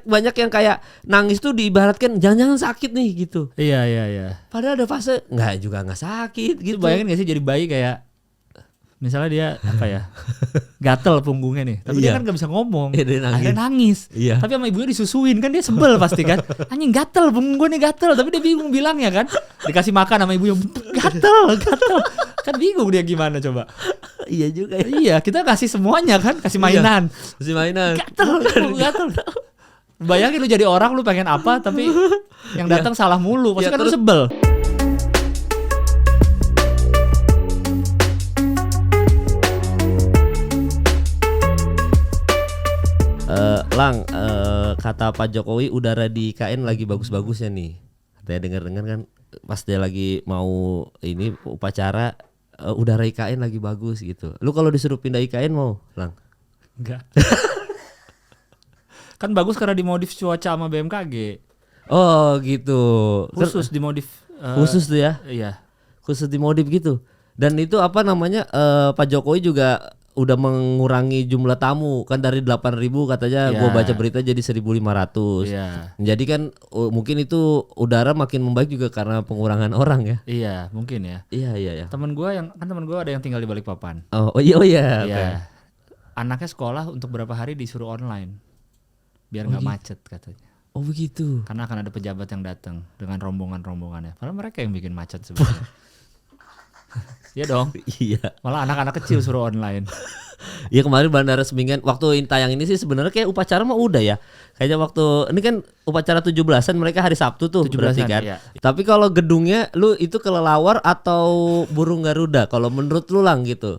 Banyak yang kayak nangis tuh diibaratkan jangan-jangan sakit nih gitu. Iya. Padahal ada fase nggak sakit gitu. Bayangin gak sih jadi bayi kayak misalnya dia apa ya gatel punggungnya nih, tapi dia kan gak bisa ngomong, akhirnya nangis. Tapi sama ibunya disusuin kan dia sebel pasti kan, anjing gatel punggung gue nih gatel, tapi dia bingung bilangnya kan, dikasih makan sama ibunya gatel, kan bingung dia gimana coba. Iya juga ya. Iya kita kasih semuanya kan, kasih mainan, gatel. Bayangin lu jadi orang lu pengen apa tapi yang datang salah mulu, pasti kan lu sebel. Lang, kata Pak Jokowi udara di IKN lagi bagus-bagusnya nih. Katanya dengar-dengar kan pas dia lagi mau ini upacara udara IKN lagi bagus gitu. Lu kalau disuruh pindah IKN mau, Lang? Enggak. Kan bagus karena dimodif cuaca sama BMKG. Oh gitu. Khusus dimodif. Khusus tuh ya? Iya. Khusus dimodif gitu. Dan itu apa namanya Pak Jokowi juga udah mengurangi jumlah tamu kan dari 8.000 katanya gua baca berita jadi 1.500. Iya. Jadi kan mungkin itu udara makin membaik juga karena pengurangan orang ya. Iya, mungkin ya. Iya. Temen gua ada yang tinggal di Balikpapan. Oh iya. Iya. Okay. Anaknya sekolah untuk berapa hari disuruh online. Biar enggak macet katanya. Oh begitu. Karena akan ada pejabat yang datang dengan rombongan-rombongannya. Padahal mereka yang bikin macet sebenarnya. Iya dong. Iya. Malah anak-anak kecil suruh online. Iya kemarin Bandara Semingan waktu tayang ini sih sebenarnya kayak upacara mah udah ya. Kayaknya waktu ini kan upacara 17-an mereka hari Sabtu tuh 17-an, kan. iya. Tapi kalau gedungnya lu itu kelelawar atau burung Garuda kalau menurut lu Lang gitu.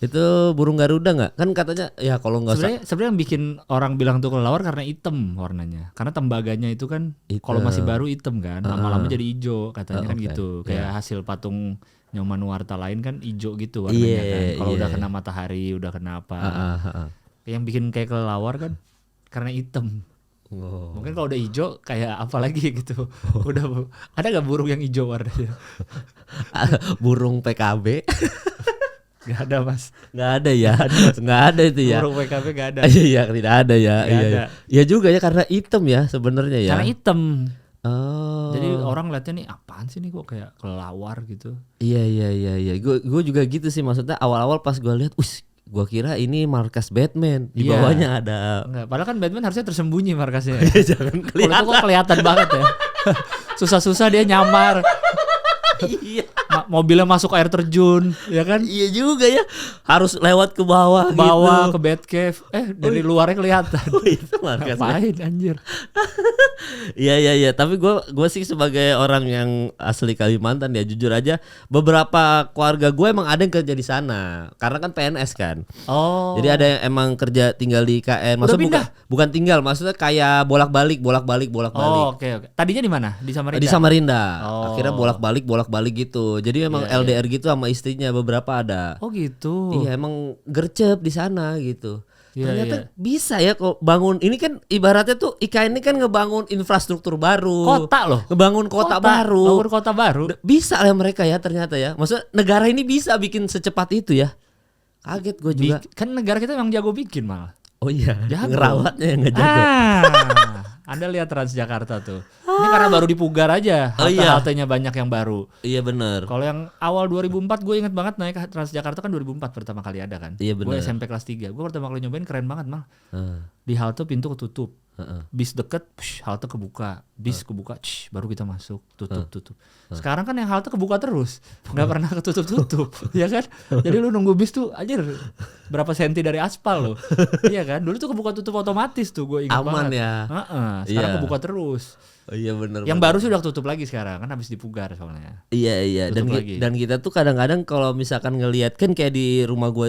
Itu burung Garuda nggak? Kan katanya ya kalau nggak sebenarnya yang bikin orang bilang tuh kelelawar karena hitam warnanya. Karena tembaganya itu kan kalau masih baru hitam kan, lama-lama jadi hijau katanya kan gitu. Kayak hasil patung Nyoman Nuarta lain kan hijau gitu warnanya kan. Kalau udah kena matahari, udah kena apa. Yang bikin kayak kelelawar kan karena hitam. Oh. Mungkin kalau udah hijau kayak apa lagi gitu. Udah ada nggak burung yang hijau warnanya? Burung PKB. Gak ada mas. Gak ada ya. Gak ada itu ya. Burung PKB gak ada. Iya tidak ada ya. Iya. Ya juga ya karena hitam ya sebenarnya ya. Karena hitam. Oh. Jadi orang lihatnya nih apaan sih nih kok kayak kelelawar gitu. Iya. Gue juga gitu sih maksudnya awal-awal pas gue lihat, gue kira ini markas Batman di bawahnya ada. Enggak, padahal kan Batman harusnya tersembunyi markasnya. Jangan kelihatan. Kalau itu kok kelihatan banget ya. Susah-susah dia nyamar. Iya. Mobilnya masuk air terjun, ya kan? Iya juga ya. Harus lewat ke bawah ke Batcave. Dari luarnya kelihatan. Itu markas. Ngapain anjir? Iya. Tapi gue sih sebagai orang yang asli Kalimantan ya jujur aja beberapa keluarga gue emang ada yang kerja di sana karena kan PNS kan. Oh. Jadi ada yang emang kerja tinggal di IKN. Maksudnya bukan tinggal, maksudnya kayak bolak-balik. Oh, oke. Tadinya di mana? Di Samarinda. Di Samarinda. Oh. Akhirnya bolak-balik gitu. Jadi memang LDR gitu sama istrinya beberapa ada. Oh gitu. Iya emang gercep di sana gitu. Ternyata bisa ya kok bangun. Ini kan ibaratnya tuh IKN ini kan ngebangun infrastruktur baru. Kota loh. Ngebangun kota baru. Bangun kota baru. Bisa ya mereka ya ternyata ya. Maksudnya negara ini bisa bikin secepat itu ya. Kaget gue juga. Kan negara kita emang jago bikin malah. Oh iya. Jago. Ngerawatnya yang nggak jago. Anda lihat Transjakarta tuh. Ini karena baru dipugar aja. Halte-haltenya banyak yang baru. Iya benar. Kalau yang awal 2004 gue inget banget naik Transjakarta kan 2004 pertama kali ada kan. Iya benar. Gue SMP kelas 3. Gue pertama kali nyobain keren banget mal. Di halte pintu ketutup. Bis deket, halte kebuka. Bis kebuka, baru kita masuk. Tutup. Sekarang kan yang halte kebuka terus. Gak pernah ketutup-tutup. Ya kan? Jadi lu nunggu bis tuh anjir berapa senti dari aspal loh. Iya kan? Dulu tuh kebuka tutup otomatis tuh gue ingat banget. Aman ya. Sekarang kebuka terus. Iya benar. Yang baru sih udah tutup lagi sekarang kan habis dipugar soalnya. Iya. Dan kita tuh kadang-kadang kalau misalkan ngelihat kan kayak di rumah gue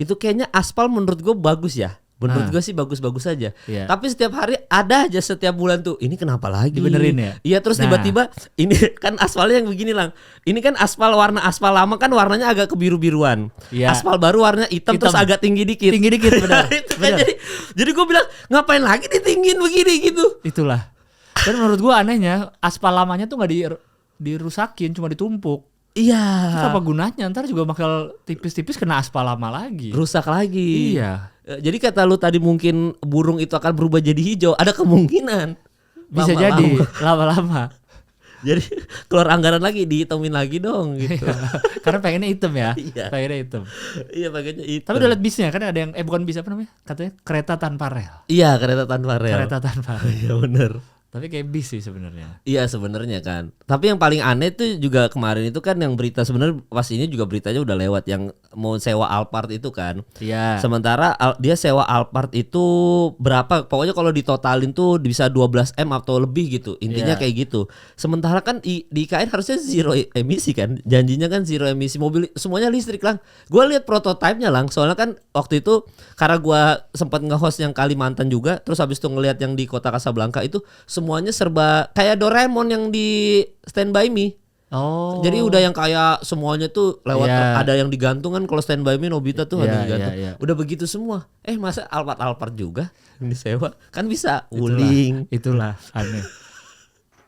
itu kayaknya aspal menurut gue bagus ya. Menurut gue sih bagus-bagus aja. Yeah. Tapi setiap hari ada aja setiap bulan tuh ini kenapa lagi? Dibenerin ya? Iya terus tiba-tiba ini kan aspalnya yang begini Lang. Ini kan warna aspal lama kan warnanya agak kebiru-biruan. Yeah. Aspal baru warna hitam terus agak tinggi dikit. Benar. Kan jadi gue bilang ngapain lagi ditinggin begini gitu. Itulah. Dan menurut gue anehnya aspal lamanya tuh nggak dirusakin cuma ditumpuk. Iya. Terus apa gunanya? Ntar juga bakal tipis-tipis kena aspal lama lagi. Rusak lagi. Iya. Jadi kata lu tadi mungkin burung itu akan berubah jadi hijau, ada kemungkinan. Bisa jadi lama-lama. Jadi keluar anggaran lagi, dihitamin lagi dong gitu. Karena pengennya hitam ya. Iya. Pengennya hitam. Iya pengennya hitam. Tapi udah liat bisnya kan ada yang bukan bis apa namanya? Katanya kereta tanpa rel. Iya, kereta tanpa rel. Kereta tanpa rel. Iya benar. Tapi kayak bis sih sebenarnya. Iya sebenarnya kan. Tapi yang paling aneh tuh juga kemarin itu kan yang berita sebenarnya pas ini juga beritanya udah lewat yang mau sewa Alphard itu kan. Iya. Sementara dia sewa Alphard itu berapa? Pokoknya kalau ditotalin tuh bisa 12 M atau lebih gitu. Intinya kayak gitu. Sementara kan di IKN harusnya zero emisi kan. Janjinya kan zero emisi mobil semuanya listrik lah. Gua lihat prototipenya lang. Soalnya kan waktu itu karena gua sempat nge-host yang Kalimantan juga, terus habis itu ngelihat yang di Kota Kasablanka itu semuanya serba kayak Doraemon yang di Stand By Me. Oh. Jadi udah yang kayak semuanya tuh lewat ada yang digantung kan, kalau Stand By Me Nobita tuh ada yang digantung. Udah begitu semua. Masa Alphard juga yang disewa? Kan bisa wuling. Itulah aneh.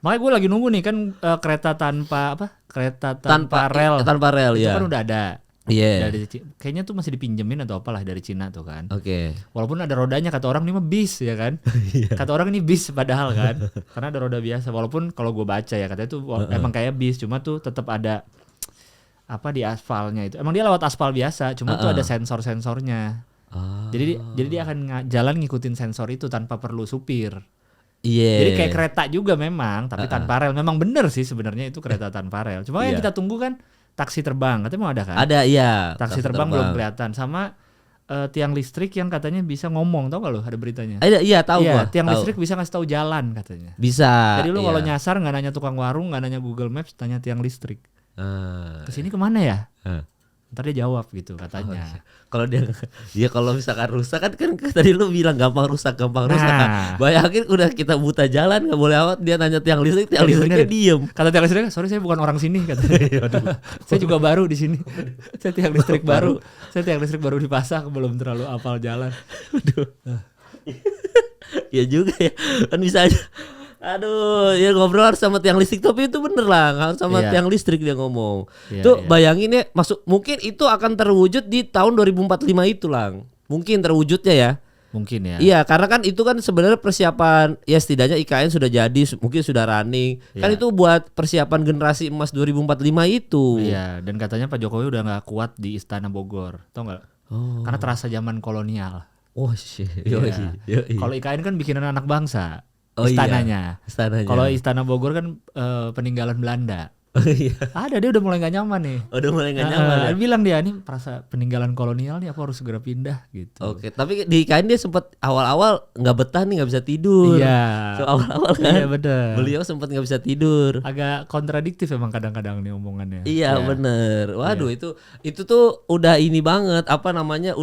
Makanya gue lagi nunggu nih kan kereta tanpa rel. Tanpa rel itu ya. kan udah ada. Iya. Kayaknya tuh masih dipinjemin atau apalah dari Cina tuh kan. Oke. Walaupun ada rodanya, kata orang ini mah bis ya kan. Kata orang ini bis padahal kan. Karena ada roda biasa. Walaupun kalau gue baca ya katanya tuh emang kayak bis, cuma tuh tetap ada apa di aspalnya itu. Emang dia lewat aspal biasa, cuma tuh ada sensor-sensornya. Jadi dia akan jalan ngikutin sensor itu tanpa perlu supir. Jadi kayak kereta juga memang, tapi tanpa rel. Memang bener sih sebenarnya itu kereta tanpa rel. Cuma yang kita tunggu kan taksi terbang, katanya mau ada kan? Ada iya. Taksi terbang belum kelihatan. Sama tiang listrik yang katanya bisa ngomong, tau gak lo? Ada beritanya. Iya tahu gua. Tiang listrik bisa ngasih tahu jalan katanya. Bisa. Jadi lo kalau nyasar nggak nanya tukang warung, nggak nanya Google Maps, tanya tiang listrik. Kesini kemana ya? Ntar dia jawab gitu katanya. Kalau kalau misalkan rusak kan tadi lu bilang gampang rusak kan. Bayangin udah kita buta jalan nggak boleh lewat, dia nanya tiang listriknya diem. Kata tiang listrik, sorry saya bukan orang sini katanya. Saya juga baru di sini. Saya tiang listrik baru. Saya tiang listrik baru dipasang, belum terlalu hafal jalan. Ya juga ya, kan bisa aja. Aduh, ya ngobrol harus sama tiang listrik, tapi itu bener lah, harus sama tiang listrik dia ngomong. Tuh bayangin ya, mungkin itu akan terwujud di tahun 2045 itu lang. Mungkin terwujudnya ya. Mungkin ya. Iya, karena kan itu kan sebenarnya persiapan ya, setidaknya IKN sudah jadi, mungkin sudah running. Kan itu buat persiapan generasi emas 2045 itu. Iya, dan katanya Pak Jokowi udah gak kuat di Istana Bogor. Tau gak? Karena terasa zaman kolonial. Oh shit. Kalau IKN kan bikinan anak bangsa. Istananya. Kalau Istana Bogor kan peninggalan Belanda. Ada, dia udah mulai gak nyaman nih. Udah mulai gak nyaman ya? Bilang dia, nih perasa peninggalan kolonial nih, aku harus segera pindah gitu. Oke, tapi di IKN dia sempat awal-awal gak betah nih, gak bisa tidur. Iya. Awal-awal kan. Iya bener. Beliau sempat gak bisa tidur. Agak kontradiktif emang kadang-kadang nih omongannya. Iya bener. Waduh itu tuh udah ini banget. Apa namanya,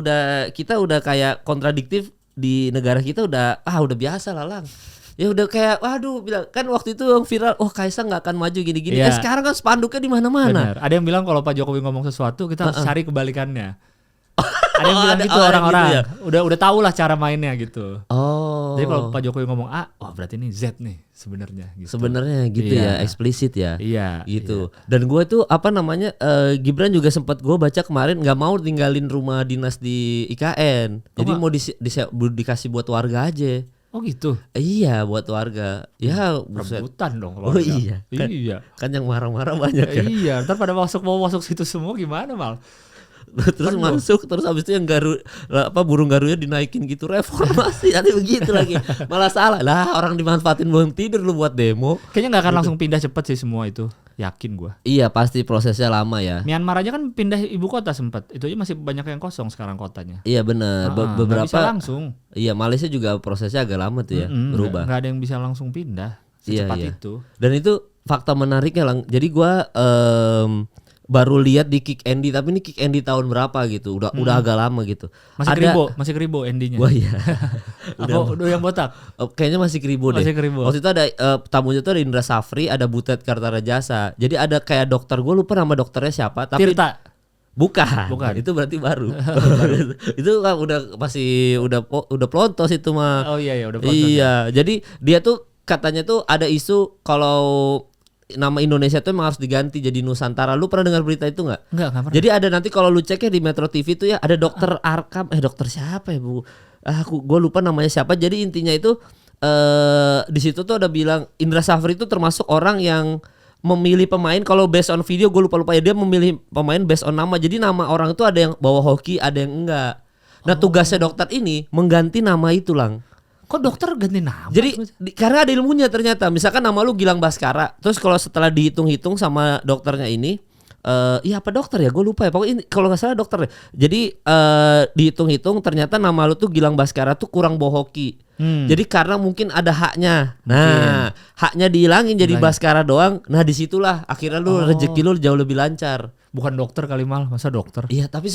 kita udah kayak kontradiktif di negara kita udah biasa lah lang. Ya udah kayak waduh, bilang kan waktu itu yang viral, Kaisang nggak akan maju gini-gini. Sekarang kan spanduknya di mana-mana. Ada yang bilang kalau Pak Jokowi ngomong sesuatu kita harus cari kebalikannya. Ada yang bilang gitu orang-orang. Gitu ya? Udah tahu lah cara mainnya gitu. Jadi kalau Pak Jokowi ngomong A, berarti ini Z nih sebenarnya. Gitu. Sebenarnya gitu ya, eksplisit ya. Iya. Gitu. Iya. Dan gue tuh apa namanya, Gibran juga sempat gue baca kemarin nggak mau tinggalin rumah dinas di IKN. Jadi mau dikasih buat warga aja. Oh gitu. Iya, buat warga. Ya, rebutan dong. Oh iya. Kan yang marah-marah banyak ya. Iya, ntar pada mau masuk situ semua gimana mal? Terus masuk, terus habis itu yang burung garunya dinaikin gitu, reformasi nanti begitu lagi. Malah salah lah, orang dimanfaatin belum tidur lu buat demo. Kayaknya nggak akan langsung pindah cepet sih semua itu, yakin gua. Iya pasti prosesnya lama ya. Myanmar aja kan pindah ibu kota sempat, itu aja masih banyak yang kosong sekarang kotanya. Iya benar. Beberapa bisa langsung. Iya, Malaysia juga prosesnya agak lama tuh ya, berubah. Nggak ada yang bisa langsung pindah secepat itu. Dan itu fakta menariknya lang. Jadi gua baru lihat di Kick Andy, tapi ini Kick Andy tahun berapa gitu, udah agak lama gitu. Masih keribo Andy-nya. Wah iya. udah yang botak. Kayaknya masih keribo deh. Waktu itu ada tamunya tuh ada Indra Safri, ada Butet Kartarajasa. Jadi ada kayak dokter, gue lupa nama dokternya siapa, tapi Tirta. Bukan. Itu berarti baru. Itu kan udah plontos itu mah. Oh iya udah plontos. Iya, jadi dia tuh katanya tuh ada isu kalau nama Indonesia tuh emang harus diganti jadi Nusantara. Lu pernah dengar berita itu nggak? Enggak pernah. Jadi ada nanti kalau lu cek ya di Metro TV tuh ya ada dokter Arkam, dokter siapa ya Bu? Gue lupa namanya siapa. Jadi intinya itu di situ tuh ada bilang Indra Safri itu termasuk orang yang memilih pemain kalau based on video, gue lupa ya, dia memilih pemain based on nama. Jadi nama orang itu ada yang bawa hoki, ada yang enggak. Nah tugasnya dokter ini mengganti nama itu Lang. Kok dokter ganti nama? Jadi karena ada ilmunya ternyata. Misalkan nama lu Gilang Baskara, terus kalau setelah dihitung-hitung sama dokternya ini, iya apa dokter ya? Gue lupa ya. Pokoknya ini, kalau nggak salah dokter. Jadi dihitung-hitung ternyata nama lu tuh Gilang Baskara tuh kurang bohoki. Jadi karena mungkin ada haknya. Nah, haknya dihilangin jadi Baskara doang. Nah, disitulah akhirnya lu rezeki lu jauh lebih lancar. Bukan dokter kali Mal, masa dokter? Iya, tapi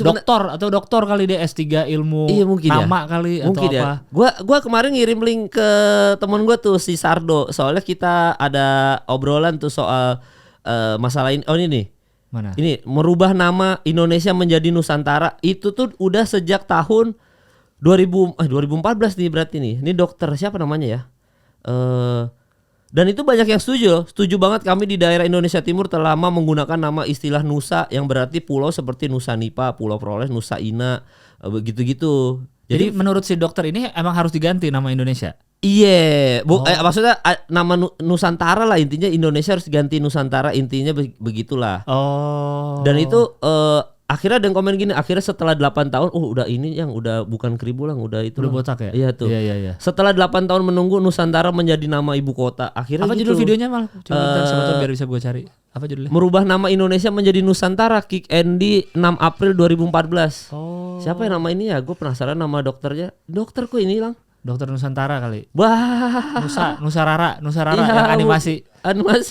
doktor kali dia S3 ilmu mungkin nama ya. kali mungkin atau apa. Gua kemarin ngirim link ke temen gua tuh si Sardo. Soalnya kita ada obrolan tuh soal masalah ini. Oh ini nih. Mana? Ini merubah nama Indonesia menjadi Nusantara itu tuh udah sejak tahun 2014 nih berarti nih. Ini dokter siapa namanya ya? Dan itu banyak yang setuju banget. Kami di daerah Indonesia Timur telah lama menggunakan nama istilah Nusa yang berarti pulau seperti Nusa Nipa, Pulau Flores, Nusa Ina, begitu-gitu. Jadi menurut si dokter ini emang harus diganti nama Indonesia? Iya, maksudnya nama Nusantara lah intinya, Indonesia harus ganti Nusantara intinya begitulah. Dan itu akhirnya ada yang komen gini, akhirnya setelah 8 tahun udah ini yang udah bukan Kribo Lang, udah itu udah botak ya? Iya tuh. Iya. Setelah 8 tahun menunggu Nusantara menjadi nama ibu kota. Akhirnya apa gitu. judul videonya Mal? Coba sebentar biar bisa gue cari. Apa judulnya? Merubah nama Indonesia menjadi Nusantara, Kick Andy 6 April 2014. Siapa yang nama ini ya? Gue penasaran nama dokternya. Dokter kok ini Lang? Dokter Nusantara kali. Wah. Nusa Rara iya, yang animasi.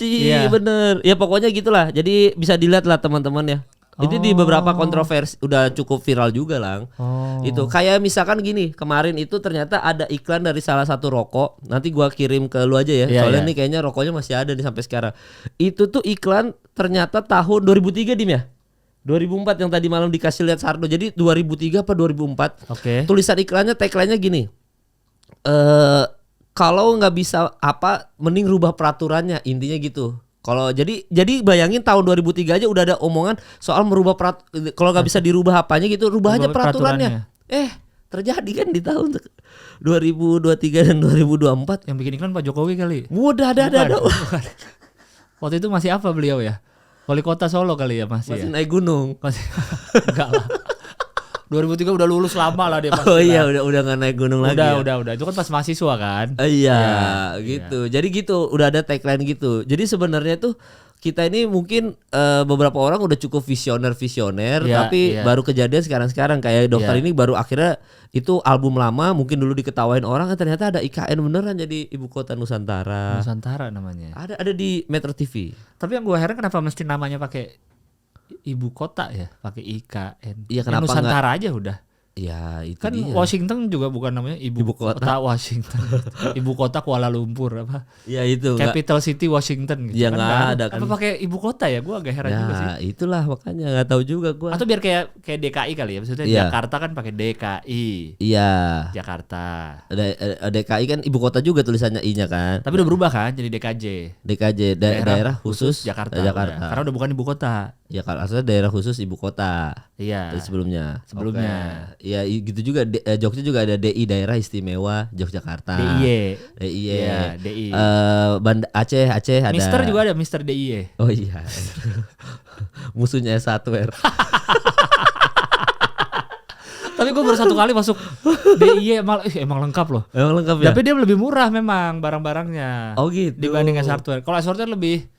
Iya. Bener. Ya pokoknya gitulah. Jadi bisa dilihat lah teman-teman ya. Itu di beberapa kontroversi udah cukup viral juga Lang. Itu kayak misalkan gini, kemarin itu ternyata ada iklan dari salah satu rokok. Nanti gua kirim ke lu aja ya. Soalnya nih kayaknya rokoknya masih ada nih sampai sekarang. Itu tuh iklan ternyata tahun 2003 Dim ya. 2004 yang tadi malam dikasih lihat Sardo. Jadi 2003 apa 2004. Oke. Tulisan iklannya, tagline-nya gini. Kalau nggak bisa apa, mending rubah peraturannya, intinya gitu. Kalau jadi bayangin tahun 2003 aja udah ada omongan soal merubah kalau nggak bisa dirubah apanya gitu, rubah aja peraturannya. Terjadi kan di tahun 2023 dan 2024. Yang bikin iklan Pak Jokowi kali. Mudah ada. Waktu itu masih apa beliau ya? Wali kota Solo kali ya masih ya? Naik gunung. Masih enggak lah. 2003 udah lulus lama lah dia pasti. Oh iya, udah nggak naik gunung lagi. Udah. Itu kan pas mahasiswa kan. Iya, gitu. Iya. Jadi gitu, udah ada tagline gitu. Jadi sebenarnya tuh kita ini mungkin beberapa orang udah cukup visioner, tapi baru kejadian sekarang kayak dokter ini baru akhirnya itu album lama mungkin dulu diketawain orang, ternyata ada IKN beneran jadi ibu kota Nusantara. Nusantara namanya. Ada di Metro TV. Tapi yang gue heran kenapa mesti namanya pakai ibu kota ya, pakai IKN. Iya, kenapa Nusantara aja udah. Ya itu kan dia. Washington juga bukan namanya ibu kota Washington. Ibu kota Kuala Lumpur apa? Ya itu. Capital City Washington gitu. Ya nggak ada kan. Apa pakai ibu kota ya? Gue agak heran juga sih. Ya itulah makanya nggak tahu juga gue. Atau biar kayak DKI kali ya, maksudnya Jakarta kan pakai DKI. Iya. Jakarta. DKI kan ibu kota juga tulisannya I-nya kan. Tapi udah berubah kan jadi DKJ. Daerah khusus Jakarta. Karena udah bukan ibu kota. Ya kalau asalnya daerah khusus ibu kota. Iya. Dari sebelumnya. Okay. Ya gitu juga Jogja juga ada DI Daerah Istimewa Yogyakarta. DIY. Ya, DI. Aceh ada. Mister juga ada Mister DIY. Oh iya. Musuhnya S1R. Tapi gue baru satu kali masuk DIY emang lengkap loh. Emang lengkap ya. Tapi dia lebih murah memang barang-barangnya. Oh gitu. Dibanding S1R. Kalau S1R lebih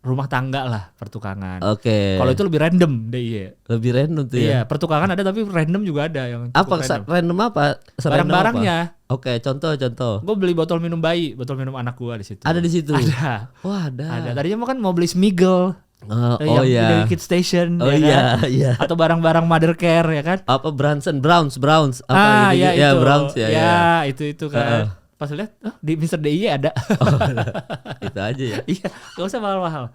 rumah tangga lah, pertukangan. Oke. Kalau itu lebih random DIY. Lebih random tuh ya. Iya, pertukangan ada tapi random juga ada yang apa random apa? Barang-barangnya. Oke, contoh. Gue beli botol minum bayi, botol minum anak gue di situ. Ada di situ. Ada. Wah, ada. Tadinya kan mau beli Smiggle. Oh iya. Dari Kid Station. Oh ya kan? iya. Atau barang-barang Mother Care ya kan? Apa Browns apa gitu. Ya, ya itu. Browns ya. Ya, itu kan. Pas lihat di Mr. DIY ada. Itu aja ya. Iya, gak usah mahal-mahal.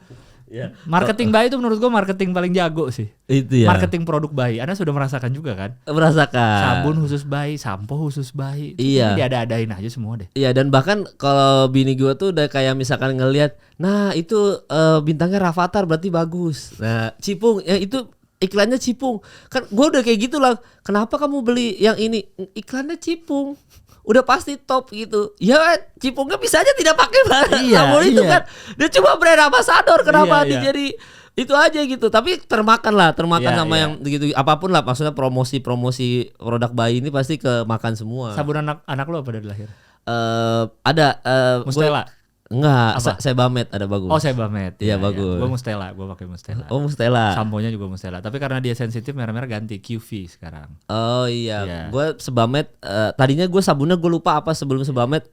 Marketing bayi itu menurut gue marketing paling jago sih. Itu ya. Marketing produk bayi. Anda sudah merasakan juga kan? Merasakan. Sabun khusus bayi, sampo khusus bayi. Iya. Diada-adain aja semua deh. Iya, dan bahkan kalau bini gue tuh udah kayak misalkan ngelihat, nah itu bintangnya Rafathar berarti bagus. Nah Cipung, ya itu iklannya Cipung. Kan gue udah kayak gitu lah. Kenapa kamu beli yang ini? Iklannya Cipung. Udah pasti top gitu. Ya Cipungnya bisa aja tidak pakai sabun itu kan. Dia cuma brand ambassador. Kenapa jadi itu aja gitu. Tapi termakan sama yang gitu. Apapun lah, maksudnya promosi produk bayi ini pasti kemakan semua. Sabun anak lo apa dari lahir? Ada Mustela. Enggak, Sebamed ada bagus. Oh, Sebamed. Iya, bagus. Gue Mustela, gue pakai Mustela. Oh, Mustela. Samponya juga Mustela. Tapi karena dia sensitif, merah-merah ganti QV sekarang. Oh iya. Gue Sebamed, tadinya gue sabunnya gue lupa apa sebelum Sebamed,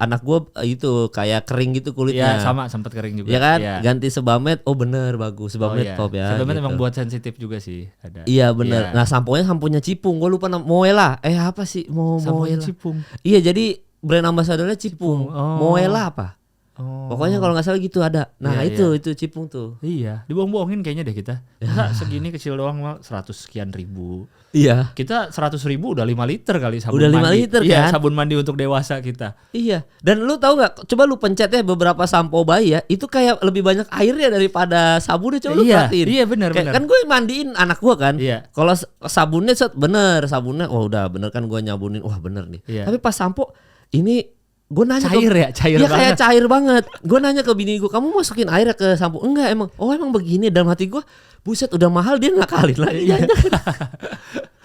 anak gue itu kayak kering gitu kulitnya. Iya, sama sempat kering juga. Iya kan? Ganti Sebamed, oh bener bagus. Sebamed top ya. Sebamed gitu. emang buat sensitif juga sih. Ada. Iya bener. Nah samponya Cipung, gue lupa Moela. Apa sih? Moela. Cipung. Iya, jadi brand ambasadornya Cipung. Moela apa? Pokoknya kalau nggak salah gitu ada. Nah itu Cipung tuh. Iya, dibohong-bohongin kayaknya deh kita. Masa segini kecil doang mah 100 sekian ribu. Iya. Kita 100.000 udah 5 liter kali sabun udah mandi. 5 liter kan? Iya, sabun mandi untuk dewasa kita. Iya. Dan lu tahu nggak? Coba lu pencet ya beberapa sampo bayi ya. Itu kayak lebih banyak airnya daripada sabunnya. Coba lu perhatiin. Iya benar. Kan gue mandiin anak gue kan. Iya. Kalau sabunnya sabunnya, wah udah bener kan gue nyabunin. Wah bener nih. Iya. Tapi pas sampo ini gue nanya cair banget. Kayak cair banget. Gue nanya ke bini gue, kamu masukin air ke sampo? Enggak emang. Oh emang begini. Dalam hati gue, buset udah mahal dia ngakalin lagi.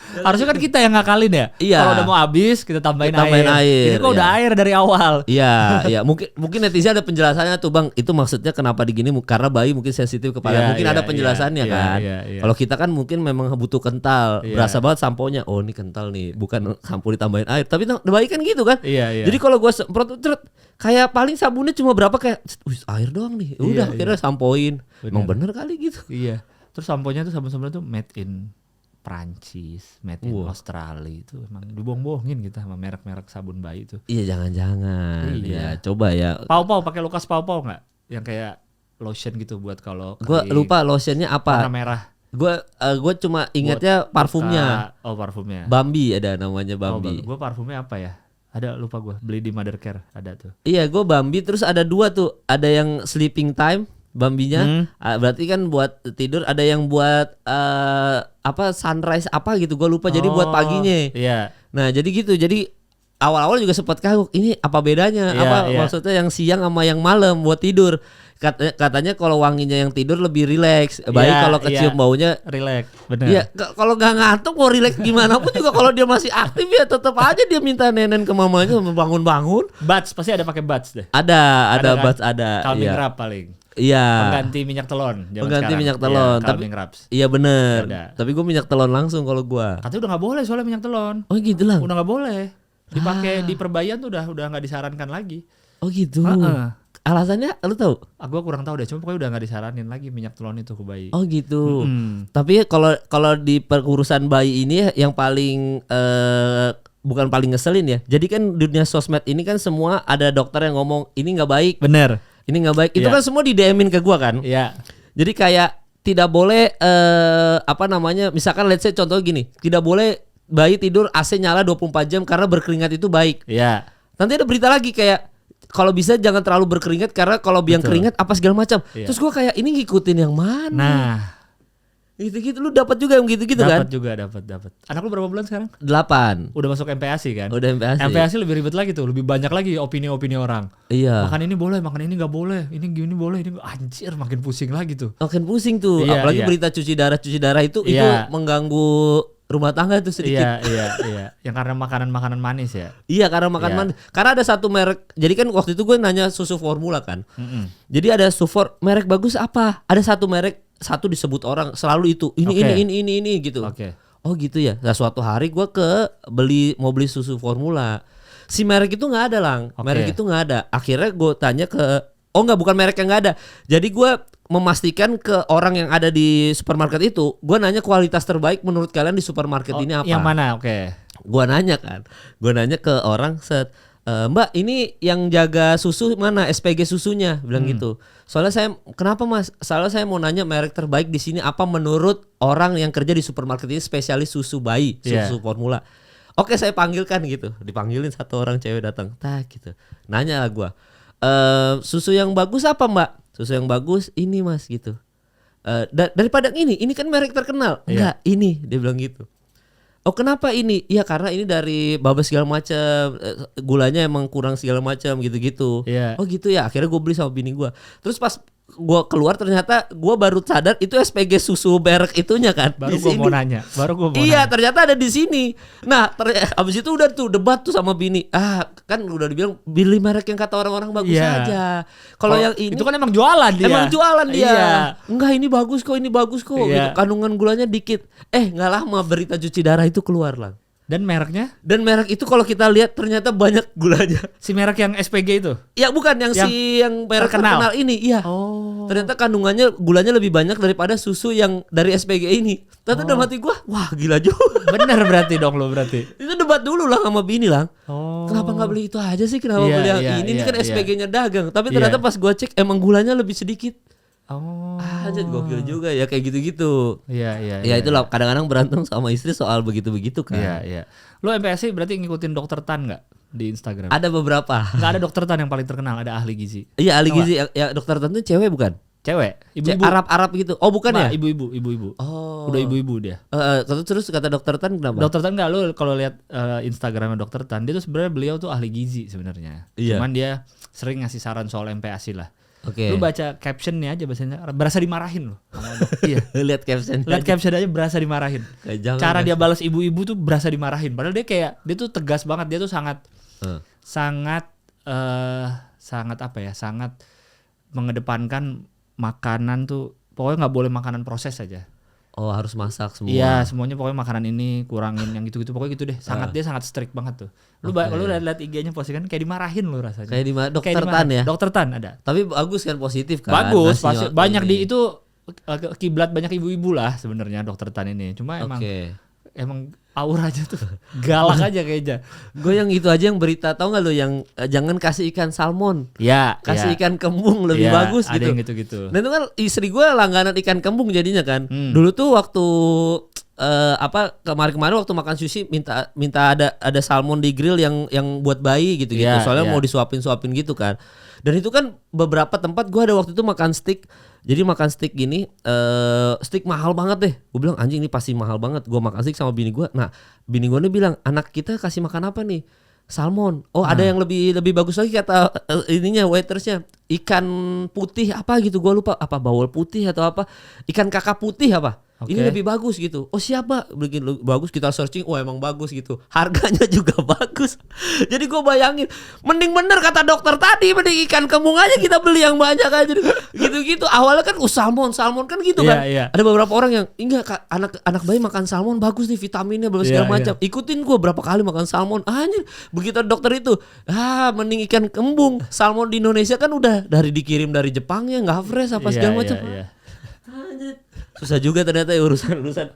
Harusnya kan kita yang ngakalin ya. Iya. Kalau udah mau habis kita tambahin air. Ini kok udah air dari awal. Iya. Mungkin netizen ada penjelasannya tuh bang. Itu maksudnya kenapa digini? Karena bayi mungkin sensitif kepada. Mungkin ada penjelasannya kan. Kalau kita kan mungkin memang butuh kental. Berasa banget samponya. Oh ini kental nih. Bukan sampo ditambahin air. Tapi bayi kan gitu kan. Jadi kalau gue semprot kayak paling sabunnya cuma berapa kayak air doang nih. Udah akhirnya sampoin. Emang bener kali gitu. Iya. Terus samponya tuh sabun-sabun tuh made in Prancis, made in Australia, itu emang dibohong-bohongin kita sama merek-merek sabun bayi itu. Iya, jangan-jangan. Iya, coba ya. Pau-pau pakai Lukas pau-pau enggak? Yang kayak lotion gitu buat kalau gua lupa lotionnya apa. Warna merah. Gua cuma ingatnya parfumnya. Oh, parfumnya. Bambi ada namanya Bambi. Gua parfumnya apa ya? Ada lupa gua. Beli di Mothercare ada tuh. Iya, gua Bambi, terus ada 2 tuh. Ada yang sleeping time Bambinya, berarti kan buat tidur, ada yang buat sunrise apa gitu, gue lupa. Jadi buat paginya. Iya. Nah jadi gitu, jadi awal-awal juga sempat kagok, ini apa bedanya? Maksudnya yang siang sama yang malam buat tidur. Katanya kalau wanginya yang tidur lebih rileks, baik kalau kecium baunya rileks. Benar. Iya, kalau nggak ngantuk mau rileks gimana pun juga kalau dia masih aktif ya tetap aja dia minta nenen ke mamanya bangun-bangun. Buds pasti ada pakai buds deh. Ada kan? buds ada. Calming wrap paling. Iya. Pengganti minyak telon. Pengganti minyak telon. Tapi iya bener. Tapi gue minyak telon langsung kalau gue. Katanya udah nggak boleh soalnya minyak telon. Oh gitu lah. Udah nggak boleh. Dipakai di perbayan tuh udah nggak disarankan lagi. Oh gitu. Alasannya lu tahu? Gue kurang tahu deh. Cuma pokoknya udah nggak disaranin lagi minyak telon itu ke bayi. Oh gitu. Tapi kalau di perurusan bayi ini yang paling bukan paling ngeselin ya. Jadi kan dunia sosmed ini kan semua ada dokter yang ngomong ini nggak baik. Bener. Ini nggak baik. Itu kan semua di DM-in ke gua kan. Iya. Jadi kayak tidak boleh misalkan let's say contoh gini, tidak boleh bayi tidur AC nyala 24 jam karena berkeringat itu baik. Iya. Nanti ada berita lagi kayak kalau bisa jangan terlalu berkeringat karena kalau biang keringat apa segala macam. Iya. Terus gua kayak ini ngikutin yang mana? Nah, gitu-gitu lu dapat juga yang gitu-gitu kan? Dapat. Anak lu berapa bulan sekarang? 8. Udah masuk MPASI kan? Udah MPASI. MPASI lebih ribet lagi tuh, lebih banyak lagi opini-opini orang. Iya. Makan ini boleh, makan ini nggak boleh, ini gini boleh, ini anjir makin pusing lagi tuh. Makin pusing tuh, apalagi berita cuci darah itu mengganggu rumah tangga tuh sedikit. Iya. Yang karena makanan manis ya. Iya, karena makan manis. Karena ada satu merek. Jadi kan waktu itu gue nanya susu formula kan. Jadi ada merek bagus apa? Ada satu merek, satu disebut orang selalu itu. Ini gitu. Oh gitu ya. Nah, suatu hari gue mau beli susu formula. Si merek itu nggak ada lang. Merek itu nggak ada. Akhirnya gue tanya bukan merek yang nggak ada. Jadi gue memastikan ke orang yang ada di supermarket itu, gue nanya kualitas terbaik menurut kalian di supermarket ini apa? Yang mana? Gue nanya ke orang Mbak ini yang jaga susu mana, SPG susunya, bilang gitu. Soalnya kenapa Mas? Soalnya saya mau nanya merek terbaik di sini apa menurut orang yang kerja di supermarket ini spesialis susu bayi, susu formula. Oke saya panggilkan gitu, dipanggilin satu orang cewek datang, gitu. Nanya lah gue, susu yang bagus apa Mbak? Susu yang bagus ini Mas gitu. Daripada ini kan merek terkenal. Enggak, ini dia bilang gitu. Oh kenapa ini? Ya karena ini dari babas segala macam, gulanya emang kurang segala macam gitu-gitu. Oh gitu ya. Akhirnya gue beli sama bini gue. Terus pas gue keluar ternyata gue baru sadar itu SPG susu merek itunya kan. Baru gue mau nanya. Iya ternyata ada di sini. Nah abis itu udah tuh debat tuh sama bini. Kan udah dibilang beli merek yang kata orang-orang bagus aja. Kalau yang ini itu kan emang jualan dia. Enggak ini bagus kok gitu. Kandungan gulanya dikit. Nggak lama berita cuci darah itu keluar lah. Dan mereknya? Dan merek itu kalau kita lihat ternyata banyak gulanya. Si merek yang SPG itu? Ya bukan yang merek terkenal ini. Iya. Ternyata kandungannya gulanya lebih banyak daripada susu yang dari SPG ini. Ternyata dalam hati gue, wah gila juga. Bener berarti dong lo berarti. Itu debat dulu lah sama bini lah. Kenapa nggak beli itu aja sih? Kenapa beli yang ini? Ini kan SPG-nya dagang. Tapi ternyata pas gue cek emang gulanya lebih sedikit. Aja gokil juga ya kayak gitu-gitu. Iya. Ya itulah kadang-kadang berantem sama istri soal begitu-begitu kan. Iya. Lo MPASI berarti ngikutin Dokter Tan nggak di Instagram? Ada beberapa. Nggak ada Dokter Tan yang paling terkenal, ada ahli gizi. Iya ahli gizi. Ya Dokter Tan itu cewek bukan? Cewek, ibu-ibu. Arab gitu. Oh bukan ya? Ibu-ibu. Udah ibu-ibu dia. Terus kata Dokter Tan kenapa? Dokter Tan nggak, lo kalau lihat Instagramnya Dokter Tan, dia tuh sebenarnya beliau tuh ahli gizi sebenarnya. Cuman dia sering ngasih saran soal MPASI lah. Lu baca captionnya aja bahasanya berasa dimarahin loh. Iya. Lihat caption aja berasa dimarahin. Cara dia balas ibu-ibu tuh berasa dimarahin. Padahal dia tuh tegas banget. Dia tuh sangat mengedepankan makanan tuh. Pokoknya nggak boleh makanan proses aja. Oh harus masak semua. Iya semuanya pokoknya makanan ini kurangin yang gitu-gitu pokoknya gitu deh. Dia sangat strict banget tuh. Lu udah lihat IG-nya postingan kayak dimarahin lu rasanya. Kayak Dokter Tan ya. Dokter Tan ada. Tapi bagus kan positif kan. Bagus pasti banyak di itu kiblat banyak ibu-ibu lah sebenarnya Dokter Tan ini. Cuma emang auranya tuh galak aja kayaknya. Gue yang itu aja yang berita tahu nggak lo yang jangan kasih ikan salmon. Kasih ikan kembung lebih bagus gitu. Ada yang gitu-gitu. Nah itu kan istri gue langganan ikan kembung jadinya kan. Dulu tuh waktu kemarin waktu makan sushi minta ada salmon di grill yang buat bayi gitu. Soalnya mau disuapin gitu kan. Dan itu kan beberapa tempat gue ada waktu itu makan steak. Jadi makan steak gini, steak mahal banget deh. Gue bilang anjing ini pasti mahal banget. Gue makan steak sama bini gue. Nah bini gue nih bilang anak kita kasih makan apa nih? Salmon. Ada yang lebih bagus lagi kata ininya waitersnya. Ikan putih apa gitu gue lupa. Apa bawal putih atau apa? Ikan kakap putih apa? Ini lebih bagus gitu. Oh siapa? Bikin bagus kita searching. Oh emang bagus gitu. Harganya juga bagus. Jadi gue bayangin, mending bener kata dokter tadi, mending ikan kembung aja kita beli yang banyak aja. Gitu-gitu. Awalnya kan salmon kan gitu kan. Ada beberapa orang yang enggak anak bayi makan salmon bagus nih vitaminnya segala macam. Ikutin gue berapa kali makan salmon. Anjir. Begitu dokter itu, mending ikan kembung. Salmon di Indonesia kan udah dikirim dari Jepang ya nggak fresh apa segala macam. Susah juga ternyata ya urusan.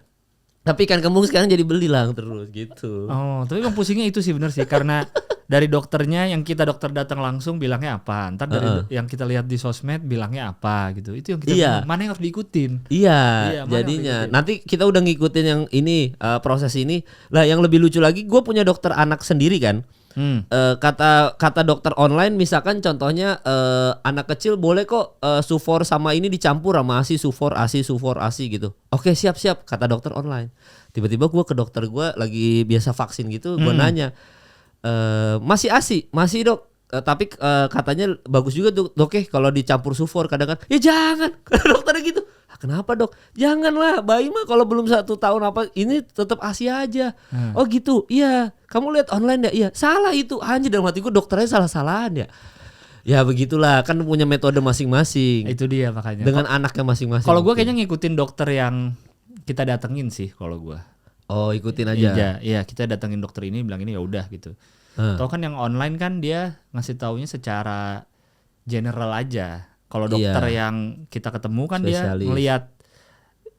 Tapi ikan kembung sekarang jadi beli lah terus gitu. Tapi emang pusingnya itu sih bener sih karena dari dokternya yang kita dokter datang langsung bilangnya apa, ntar dari yang kita lihat di sosmed bilangnya apa gitu. Itu yang kita mana yang harus diikutin. Iya jadinya nanti kita udah ngikutin yang ini proses ini. Lah yang lebih lucu lagi gue punya dokter anak sendiri kan. Kata dokter online misalkan contohnya anak kecil boleh kok sufor sama ini dicampur sama sufor ASI gitu. Oke siap kata dokter online. Tiba-tiba gue ke dokter gue lagi biasa vaksin gitu, gue nanya masih ASI masih dok. Tapi katanya bagus juga dok kalau dicampur sufor kadang kan ya jangan dokternya gitu. Kenapa dok? Janganlah bayi mah kalau belum 1 tahun apa ini tetap ASI aja. Oh gitu. Iya. Kamu lihat online ya? Iya. Salah itu. Anjir dalam hatiku dokternya salah-salahan ya. Ya begitulah kan punya metode masing-masing. Itu dia makanya. Dengan anaknya masing-masing. Kalau gue kayaknya ngikutin dokter yang kita datengin sih kalau gue. Oh ikutin aja. Iya kita datengin dokter ini bilang ini ya udah gitu. Atau kan yang online kan dia ngasih taunya secara general aja. Kalau dokter yang kita ketemu kan spesialis. Dia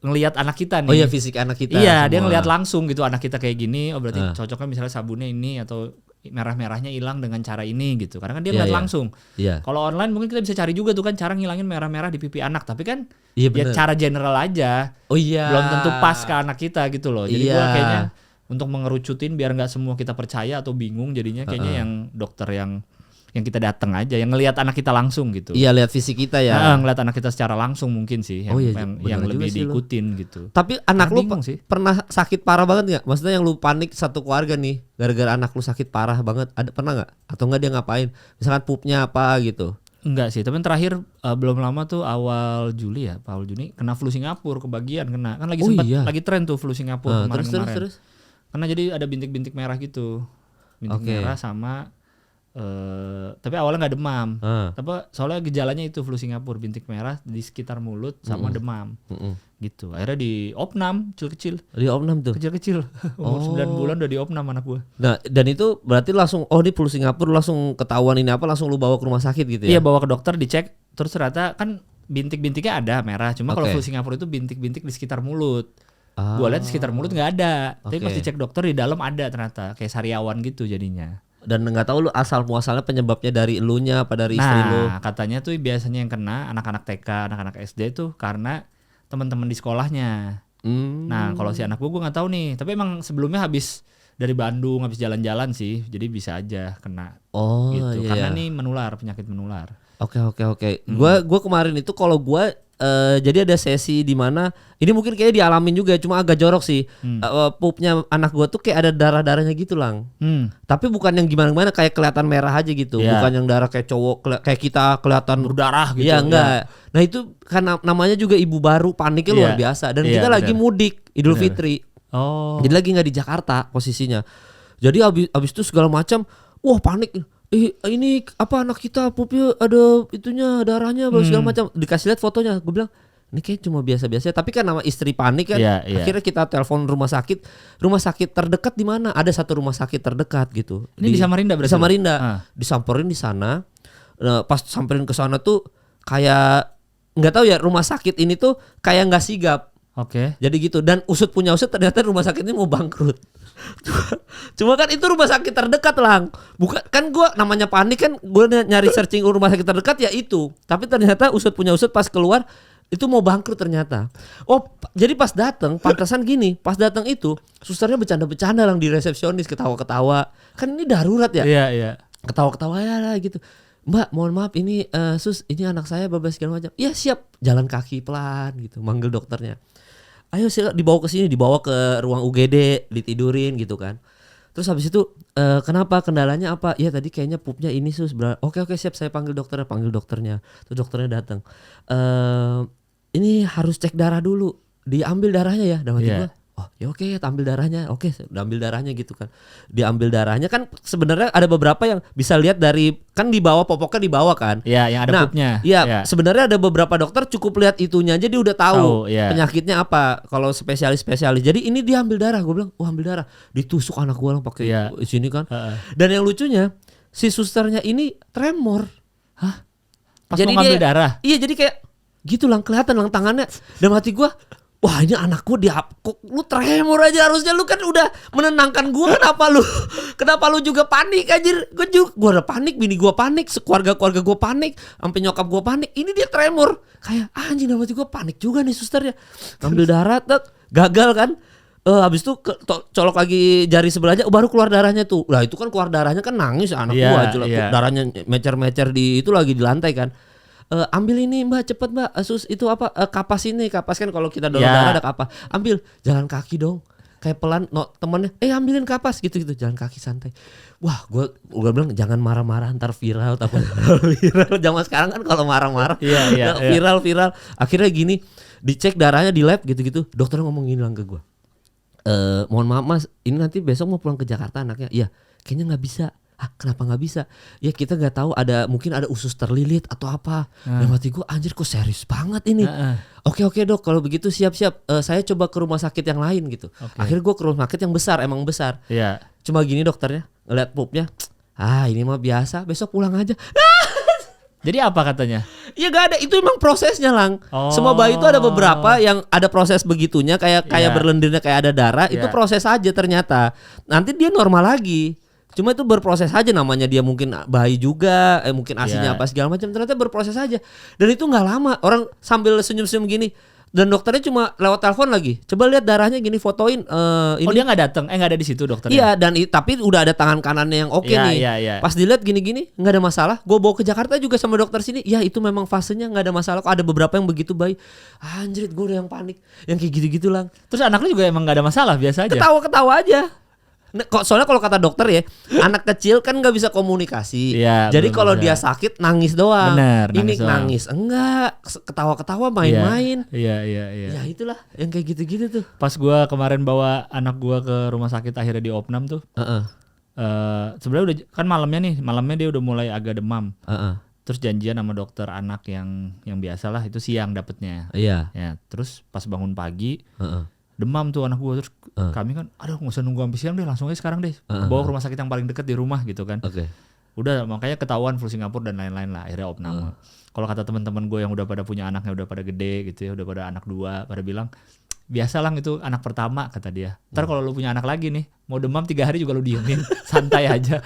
ngelihat anak kita nih. Oh iya fisik anak kita. Iya semua. Dia ngelihat langsung gitu anak kita kayak gini. Oh berarti cocoknya misalnya sabunnya ini atau merah-merahnya hilang dengan cara ini gitu. Karena kan dia ngeliat langsung. Kalau online mungkin kita bisa cari juga tuh kan cara ngilangin merah-merah di pipi anak, tapi kan ya cara general aja. Belum tentu pas ke anak kita gitu loh. Jadi gua kayaknya untuk mengerucutin biar nggak semua kita percaya atau bingung, jadinya kayaknya yang dokter yang kita datang aja, yang ngelihat anak kita langsung gitu. Iya, lihat fisik kita ya. Ngelihat anak kita secara langsung mungkin sih yang lebih diikutin gitu. Tapi anak lu pernah sakit parah banget nggak? Maksudnya yang lu panik satu keluarga nih gara-gara anak lu sakit parah banget, ada pernah nggak? Atau nggak dia ngapain? Misalkan pupnya apa gitu? Enggak sih, tapi terakhir belum lama tuh awal Juni kena flu Singapura, kebagian kena. Kan lagi tren tuh flu Singapura kemarin-kemarin. Terus. Karena jadi ada bintik-bintik merah gitu. Bintik merah sama tapi awalnya nggak demam, tapi soalnya gejalanya itu flu Singapura, bintik merah di sekitar mulut sama demam, gitu. Akhirnya di opnam kecil-kecil. Di opnam tuh? Kecil-kecil. Umur 9 bulan udah di opnam anak gua. Nah, dan itu berarti langsung ini flu Singapura, langsung ketahuan ini apa, langsung lu bawa ke rumah sakit gitu ya? Iya, bawa ke dokter dicek, terus ternyata kan bintik-bintiknya ada merah, cuma kalau flu Singapura itu bintik-bintik di sekitar mulut. Gua lihat di sekitar mulut nggak ada, tapi pas dicek dokter di dalam ada ternyata, kayak sariawan gitu jadinya. Dan nggak tahu lu asal muasalnya penyebabnya dari elunya apa dari istri lu? Nah, katanya tuh biasanya yang kena anak-anak TK, anak-anak SD tuh karena teman-teman di sekolahnya. Nah, kalau si anak gue nggak tahu nih. Tapi emang sebelumnya habis dari Bandung, habis jalan-jalan sih, jadi bisa aja kena. Gitu. Karena nih penyakit menular. Oke. Gua kemarin itu kalau gua jadi ada sesi di mana ini mungkin kayaknya dialamin juga, cuma agak jorok sih. Pupnya anak gua tuh kayak ada darah-darahnya gitu, Lang. Tapi bukan yang gimana-gimana, kayak kelihatan merah aja gitu. Bukan yang darah kayak cowok kayak kita kelihatan berdarah gitu. Iya, enggak. Nah, itu kan namanya juga ibu baru, paniknya luar biasa. Dan kita lagi mudik Idul Fitri. Jadi lagi nggak di Jakarta posisinya. Jadi abis itu segala macam, wah panik. Ini apa anak kita pupnya ada itunya darahnya segala macam, dikasih lihat fotonya. Gue bilang ini kayak cuma biasa-biasa, tapi kan nama istri panik kan. Akhirnya kita telepon rumah sakit terdekat di mana, ada satu rumah sakit terdekat gitu. Ini di Samarinda berarti? Di Samarinda. Disamperin di sana. Pas samperin ke sana tuh kayak nggak tahu ya, rumah sakit ini tuh kayak nggak sigap. Jadi gitu, dan usut ternyata rumah sakit ini mau bangkrut. Cuma kan itu rumah sakit terdekat, Lang. Bukan kan, gua namanya panik kan, gua nyari searching rumah sakit terdekat ya itu. Tapi ternyata usut pas keluar itu mau bangkrut ternyata. Jadi pas datang, pantasan gini, pas datang itu susternya bercanda-bercanda, Lang, di resepsionis, ketawa-ketawa. Kan ini darurat ya. Iya. Ketawa-ketawa ya gitu. Mbak, mohon maaf ini sus, ini anak saya bablas segala macam. Iya siap, jalan kaki pelan gitu, manggil dokternya. Ayo dibawa ke sini, dibawa ke ruang UGD, ditidurin gitu kan. Terus habis itu kenapa, kendalanya apa? Ya tadi kayaknya pupnya ini sus. Oke siap, saya panggil dokternya. Terus dokternya datang. Ini harus cek darah dulu. Diambil darahnya ya. Dan gua, ya oke, ambil darahnya. Oke, ambil darahnya gitu kan. Diambil darahnya kan sebenarnya ada beberapa yang bisa lihat dari kan di bawah, popoknya di bawah kan. Iya, yang ada pupnya. Iya, sebenarnya ada beberapa dokter cukup lihat itunya aja dia udah tahu penyakitnya apa. Kalau spesialis. Jadi ini dia ambil darah. Gue bilang, ambil darah. Ditusuk anak gue, Lang, pakai sini kan. Dan yang lucunya si susternya ini tremor. Pas jadi mau ngambil darah. Iya, jadi kayak gitu, Lang, kelihatan, Lang, tangannya. Dan hati gue, wah ini anakku kok lu tremor aja, harusnya lu kan udah menenangkan gua, kenapa lu juga panik anjir. Gua udah panik, bini gua panik, keluarga gua panik, sampai nyokap gua panik. Ini dia tremor. Kayak anjing, dalam hati gua panik juga nih susternya. Ambil darah gagal kan. Habis itu colok lagi jari sebelahnya, baru keluar darahnya tuh. Lah itu kan keluar darahnya kan nangis anak gua, darahnya mecer-mecer itu lagi di lantai kan. Ambil ini Mbak, cepet Mbak, sus itu apa, kapas kan kalau kita donor darah ada kapas. Ambil, jalan kaki dong, kayak pelan. Temennya ambilin kapas gitu jalan kaki santai. Wah, gue bilang jangan marah-marah, ntar viral. Viral zaman sekarang kan kalau marah-marah viral. Akhirnya gini, dicek darahnya di lab gitu. Dokternya ngomong gini, Lang, ke gue, mohon maaf Mas, ini nanti besok mau pulang ke Jakarta anaknya. Iya, kayaknya nggak bisa. Kenapa nggak bisa? Ya kita nggak tahu, mungkin ada usus terlilit atau apa. Dan hati gue, anjir kok serius banget ini. Oke Dok, kalau begitu siap-siap. Saya coba ke rumah sakit yang lain gitu. Akhirnya gue ke rumah sakit yang besar, emang besar. Cuma gini dokternya, ngeliat pupnya, ini mah biasa, besok pulang aja. Jadi apa katanya? Ya gak ada, itu emang prosesnya, Lang. Semua bayi itu ada beberapa yang ada proses begitunya, kayak berlendirnya, kayak ada darah. Itu proses aja ternyata. Nanti dia normal lagi. Cuma itu berproses aja, namanya dia mungkin bayi juga, mungkin asinya apa segala macam, ternyata berproses aja. Dan itu nggak lama, orang sambil senyum-senyum gini. Dan dokternya cuma lewat telepon lagi. Coba lihat darahnya gini, fotoin. Ini. Oh dia nggak datang, nggak ada di situ dokternya. Iya, dan tapi udah ada tangan kanannya yang oke nih. Iya. Pas dilihat gini-gini, nggak ada masalah. Gue bawa ke Jakarta juga sama dokter sini. Ya itu memang fasenya nggak ada masalah. Kok ada beberapa yang begitu bayi. Anjrit, gue udah yang panik. Yang kayak gitu-gitu lang. Terus anak lu juga emang nggak ada masalah, biasa aja. Ketawa-ketawa aja. Nah, soalnya kalau kata dokter ya, anak kecil kan nggak bisa komunikasi. Iya, jadi kalau dia sakit nangis doang. Bener, ini nangis enggak, ketawa-ketawa main-main. Iya. Ya itulah yang kayak gitu-gitu tuh. Pas gua kemarin bawa anak gua ke rumah sakit akhirnya di opnam tuh. Sebenarnya udah kan malamnya dia udah mulai agak demam. Terus janjian sama dokter anak yang biasalah itu siang dapetnya. Iya. Ya, terus pas bangun pagi demam tuh anak gua, terus kami kan aduh nggak usah nunggu sampai siang deh, langsung aja sekarang deh bawa ke rumah sakit yang paling dekat di rumah gitu kan. Udah makanya ketahuan flu Singapura dan lain-lain lah, akhirnya opname. Kalau kata teman-teman gue yang udah pada punya anaknya, udah pada gede gitu ya, udah pada anak 2, pada bilang biasa lang itu anak pertama kata dia. Ntar kalau lu punya anak lagi nih, mau demam 3 hari juga lu diemin, santai aja.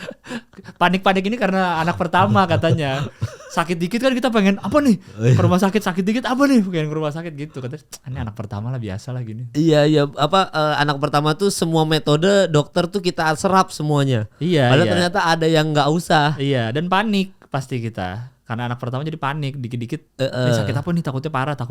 Panik-panik ini karena anak pertama katanya. Sakit dikit kan kita pengen apa nih? Ke rumah sakit dikit apa nih? Pengen ke rumah sakit gitu. Katanya ini anak pertama lah, biasa lah gini. Iya anak pertama tuh semua metode dokter tuh kita serap semuanya. Iya. Padahal ternyata ada yang nggak usah. Iya, dan panik pasti kita. Karena anak pertama jadi panik, dikit-dikit sakit apa nih, takutnya parah ya kan?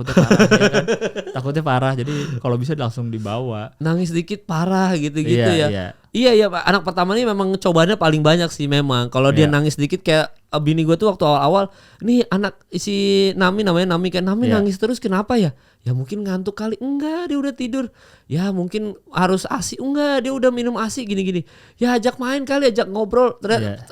Takutnya parah, jadi kalau bisa langsung dibawa. Nangis dikit parah gitu-gitu ya. Iya Pak, anak pertama ini memang cobaannya paling banyak sih memang. Kalau dia nangis dikit kayak bini gue tuh waktu awal-awal, nih anak si Nami namanya Nami kan, nangis terus kenapa ya? Ya mungkin ngantuk kali, enggak dia udah tidur. Ya mungkin harus ASI, enggak dia udah minum ASI gini-gini. Ya ajak main kali, ajak ngobrol.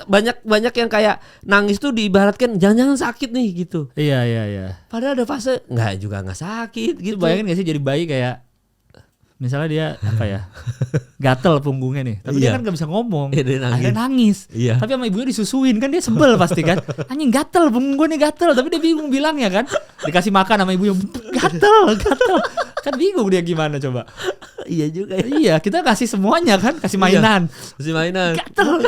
Banyak yang kayak nangis tuh diibaratkan jangan-jangan sakit nih gitu. Iya. Padahal ada fase nggak sakit gitu. Bayangin gak sih jadi bayi kayak misalnya dia apa ya, gatel punggungnya nih, tapi dia kan gak bisa ngomong, akhirnya nangis. Tapi sama ibunya disusuin kan, dia sebel pasti kan, anjing gatel punggung gue nih gatel, tapi dia bingung bilangnya kan, dikasih makan sama ibunya gatel, kan bingung dia gimana coba. Iya juga ya. Iya, kita kasih semuanya kan, kasih mainan, gatel.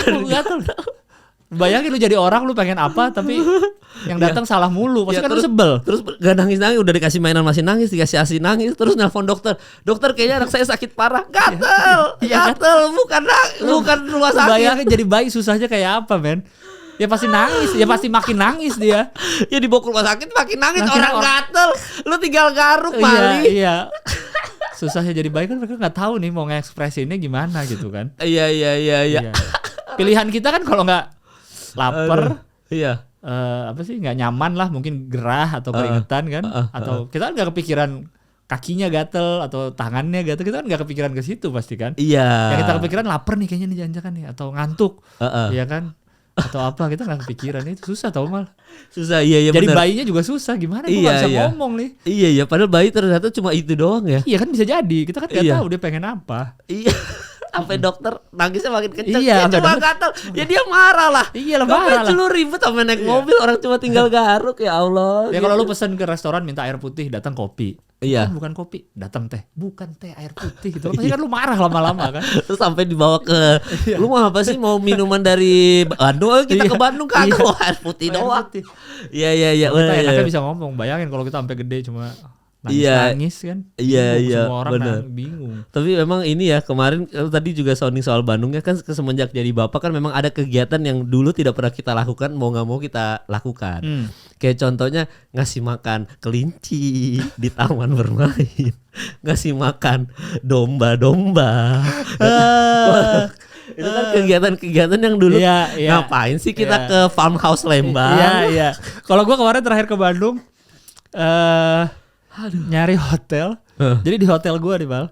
Bayangin lu jadi orang, lu pengen apa tapi yang datang salah mulu, pasti kan lu sebel. Terus gak nangis, udah dikasih mainan masih nangis, dikasih ASI nangis, terus nelpon dokter, kayaknya anak saya sakit parah, gatel, bukan rumah sakit. Bayangin jadi bayi susahnya kayak apa men? Ya pasti nangis, ya pasti makin nangis dia. Ya dibawa ke rumah sakit makin nangis, orang gatel, lu tinggal garuk Mali. Iya. Susahnya jadi bayi kan mereka nggak tahu nih mau ngekspresiinnya gimana gitu kan. Iya. Pilihan kita kan kalau nggak lapar, apa sih nggak nyaman lah, mungkin gerah atau keringetan kan, atau kita kan nggak kepikiran kakinya gatel atau tangannya gatel, kita kan nggak kepikiran ke situ pasti kan. Iya. Yang kita kepikiran lapar nih kayaknya nih jangan nih, atau ngantuk, ya kan, atau apa, kita nggak kepikiran. Itu susah tau Mal. Susah, iya jadi bener. Bayinya juga susah, gimana gue nggak bisa ngomong nih. Iya padahal bayi ternyata cuma itu doang ya. Iya kan bisa jadi, kita kan nggak tahu dia pengen apa. Iya. Sampai dokter nangisnya makin kenceng. Iya, dia cuma gatal. Ya dia marah lah. Iya lah, marah lah. Lu ribet sampai naik mobil, orang cuma tinggal garuk, ya Allah. Ya gitu. Kalau lu pesen ke restoran minta air putih, datang kopi. Iya. Bukan kopi, datang teh. Bukan teh, air putih gitu. Pasti kan lu marah lama-lama kan. Terus sampai dibawa ke lu mau apa sih, mau minuman dari Bandung, kita ke Bandung kagak bawa air putih doang. Iya. Kita enaknya bisa ngomong. Bayangin kalau kita sampai gede cuma nangis kan. Iya. Semua orang bener. Bingung. Tapi memang ini ya, kemarin tadi juga sounding soal Bandung ya kan, semenjak jadi bapak kan memang ada kegiatan yang dulu tidak pernah kita lakukan, mau nggak mau kita lakukan. Kayak contohnya ngasih makan kelinci di taman bermain, ngasih makan domba-domba. Itu kan kegiatan-kegiatan yang dulu ngapain sih kita ke farmhouse Lembang. Iya. Kalau gue kemarin terakhir ke Bandung, nyari hotel. Jadi di hotel gua nih Bal.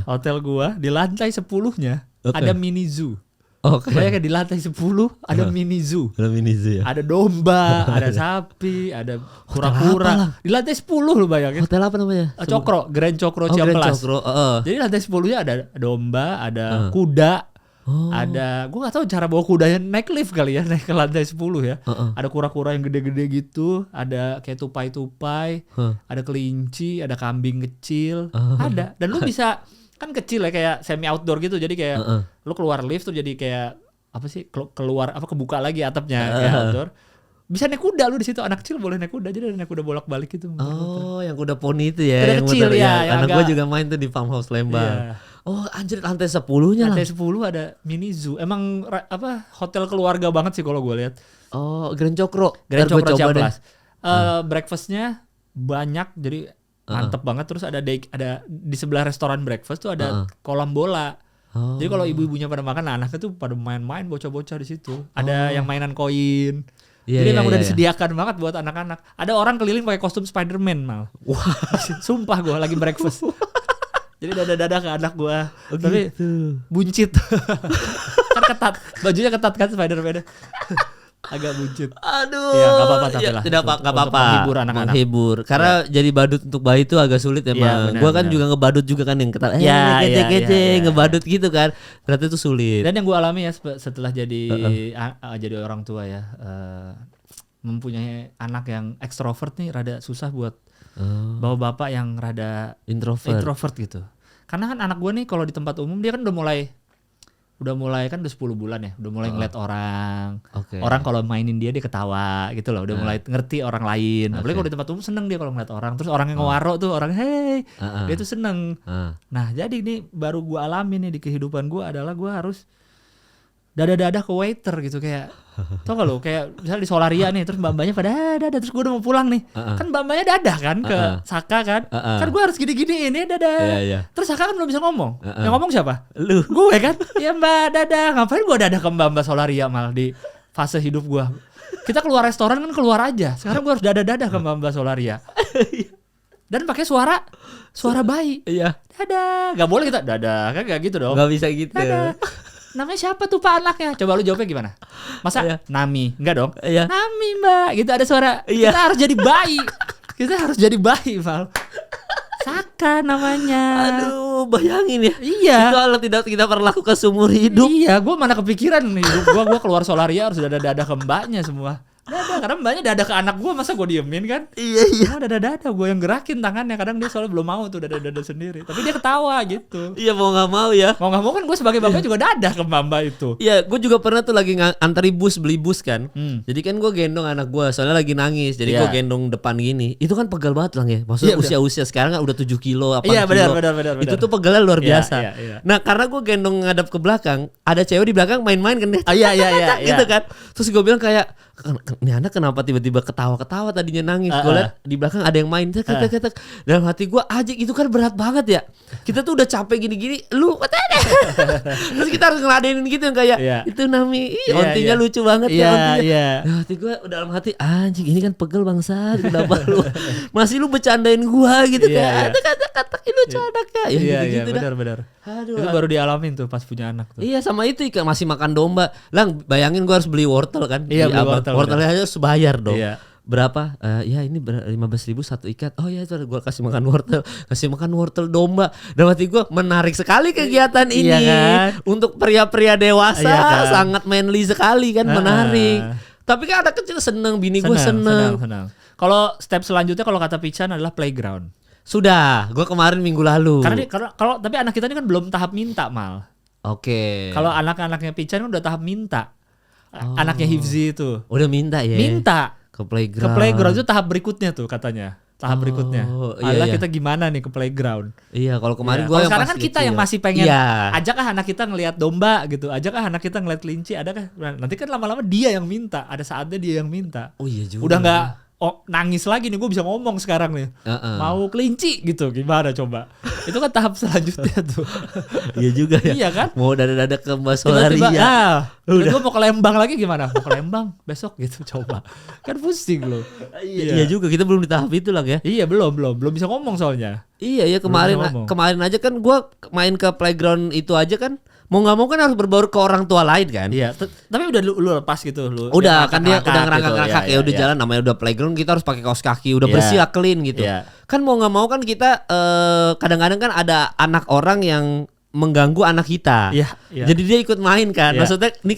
Hotel gua di lantai 10-nya ada mini zoo. Bayangin di lantai 10 ada mini zoo. Ada mini zoo ya. Ada domba, ada sapi, ada kura-kura. Di lantai 10 lu bayangin. Hotel apa namanya? Cokro, Grand Cokro Ciamplas. Jadi lantai 10-nya ada domba, ada kuda. Ada, gue gak tahu cara bawa kudanya, naik lift kali ya, naik ke lantai 10 ya. Ada kura-kura yang gede-gede gitu, ada kayak tupai-tupai, ada kelinci, ada kambing kecil, ada. Dan lu bisa, kan kecil ya, kayak semi outdoor gitu, jadi kayak lu keluar lift tuh jadi kayak apa sih keluar apa kebuka lagi atapnya kayak outdoor. Bisa naik kuda lu di situ, anak kecil boleh naik kuda, jadi ada naik kuda bolak-balik gitu. Oh, yang kuda poni itu ya. Kuda yang kecil ya. Anak gue juga main tuh di farmhouse Lembang. Iya. Oh, anjir lantai 10-nya lah. Lantai 10 ada mini zoo. Emang hotel keluarga banget sih kalau gue lihat. Oh, Grand Cokro. Grand Cokro Ciamplas. Breakfastnya banyak, jadi mantep banget. Terus ada di sebelah restoran breakfast tuh ada kolam bola. Jadi kalau ibu-ibunya pada makan, anaknya tuh pada main-main bocah-bocah di situ. Ada yang mainan koin. Jadi emang udah disediakan bangitu banget buat anak-anak. Ada orang keliling pakai kostum Spider-Man mal. Wah, sumpah gue lagi breakfast. Jadi dada-dada ke anak gue. Tapi buncit. Kan ketat, bajunya ketat kan Spider-Man. Agak buncit. Aduh. Ya gak apa-apa tapi lah. Tidak apa-apa. Menghibur anak-anak. Menghibur. Karena jadi badut untuk bayi itu agak sulit emang. Gue kan juga ngebadut juga kan yang ketat. Kece-kece ngebadut gitu kan. Ternyata itu sulit. Dan yang gue alami ya setelah jadi orang tua ya. Mempunyai anak yang ekstrovert nih rada susah buat bawa bapak yang rada introvert gitu. Karena kan anak gue nih kalau di tempat umum dia kan udah mulai kan udah 10 bulan ya, udah mulai ngeliat orang. Orang kalau mainin dia ketawa gitu loh, udah mulai ngerti orang lain. Apalagi kalau di tempat umum seneng dia kalau ngeliat orang. Terus orang yang ngewaro tuh orang dia tuh seneng. Nah jadi ini baru gue alami nih di kehidupan gue adalah gue harus dada-dada ke waiter gitu kayak tau gak lo kayak misalnya di Solaria nih terus mbak-mbaknya pada dada terus gue udah mau pulang nih kan mbak-mbaknya dadah kan ke Saka kan kan gue harus gini-gini ini dadah terus Saka kan belum bisa ngomong yang ngomong siapa? Lu gue kan ya mbak dadah ngapain gue dadah ke mbak-mbak Solaria mal di fase hidup gue kita keluar restoran kan keluar aja sekarang gue harus dadah-dadah ke mbak-mbak Solaria dan pakai suara bayi dadah gak boleh kita dadah kan gak gitu dong gak bisa gitu dadah. Namanya siapa tuh pak anaknya? Coba lu jawabnya gimana? Masa Nami? Enggak dong? Nami mbak. Gitu ada suara. Kita harus jadi bayi. Kita harus jadi bayi Val. Saka namanya. Aduh bayangin ya. Iya. Itu hal tidak kita pernah lakukan seumur hidup. Iya gue mana kepikiran nih. Gue keluar Solaria harus dada-dada ke mbaknya semua. Dada, karena mbaknya dada ke anak gue masa gue diemin kan? Iya. Dada-dada gue yang gerakin tangannya. Kadang dia soalnya belum mau tuh dada-dada sendiri. Tapi dia ketawa gitu. Iya mau gak mau ya. Mau gak mau kan gue sebagai bapak juga dadah ke mbak itu. Iya gue juga pernah tuh lagi antari beli bus kan. Jadi kan gue gendong anak gue soalnya lagi nangis. Jadi gue gendong depan gini. Itu kan pegel banget lah ya. Maksudnya usia-usia sekarang kan udah 7 kilo 8 kilo. Iya benar. Itu tuh pegelnya luar biasa. Iya. Nah karena gue gendong ngadap ke belakang. Ada cewek di belakang main-main kan. Iya. Gitu kan. Terus gue bilang kayak ini anak kenapa tiba-tiba ketawa-ketawa tadinya nangis. Gue liat di belakang ada yang main. Dalam hati gue aja itu kan berat banget ya. Kita tuh udah capek gini-gini. Lu terus kita harus ngeladenin gitu yang kayak itu Nami. Ontinya lucu banget ya. Dalam hati gue dalam hati anjing ini kan pegel bangsat. Kenapa lu masih lu bercandain gue gitu kayak kata lucu anaknya. Iya benar. Aduh, itu baru dialamin tuh pas punya anak tuh. Iya sama itu ikan masih makan domba. Lang bayangin gue harus beli wortel kan. Iya beli wortelnya aja harus bayar dong. Berapa? Ya ini 15.000 satu ikat. Oh ya itu gue kasih makan wortel domba. Dan hati gue menarik sekali kegiatan ini kan? Untuk pria-pria dewasa kan? Sangat manly sekali kan menarik. Tapi kan anak kecil seneng, bini gue seneng. Kalau step selanjutnya kalau kata Pican adalah playground. Sudah, gue kemarin minggu lalu. Karena kalau tapi anak kita ini kan belum tahap minta mal. Oke. Kalau anak-anaknya Pican kan udah tahap minta. Anaknya Hifzi itu. Udah minta ya. Minta ke playground. Ke playground itu tahap berikutnya tuh katanya. Tahap berikutnya. Iya. Kita gimana nih ke playground? Iya, kalau kemarin gue yang sekarang kan kita yang masih pengen ajakah anak kita ngelihat domba gitu. Ajakah anak kita ngelihat kelinci, adakah? Nanti kan lama-lama dia yang minta. Ada saatnya dia yang minta. Oh iya juga. Udah enggak nangis lagi nih, gue bisa ngomong sekarang nih. Mau kelinci gitu, gimana coba? Itu kan tahap selanjutnya tuh. Iya juga ya. Iya kan? Mau dada-dada ke Mbak Solaria. Udah gue mau ke Lembang lagi gimana? Mau ke Lembang besok gitu coba. Kan pusing loh. Iya juga, kita belum di tahap itu lah ya. Iya belum bisa ngomong soalnya. Iya kemarin aja kan gue main ke playground itu aja kan. Mau nggak mau kan harus berbaur ke orang tua lain kan. Iya. Tapi udah lu lepas gitu lu. Udah kan dia udah ngerangkak-ngerangkak ya udah jalan namanya udah playground kita harus pakai kaos kaki udah bersih clean gitu. Kan mau nggak mau kan kita kadang-kadang kan ada anak orang yang mengganggu anak kita. Iya, iya. Jadi dia ikut main kan. Iya. Maksudnya ini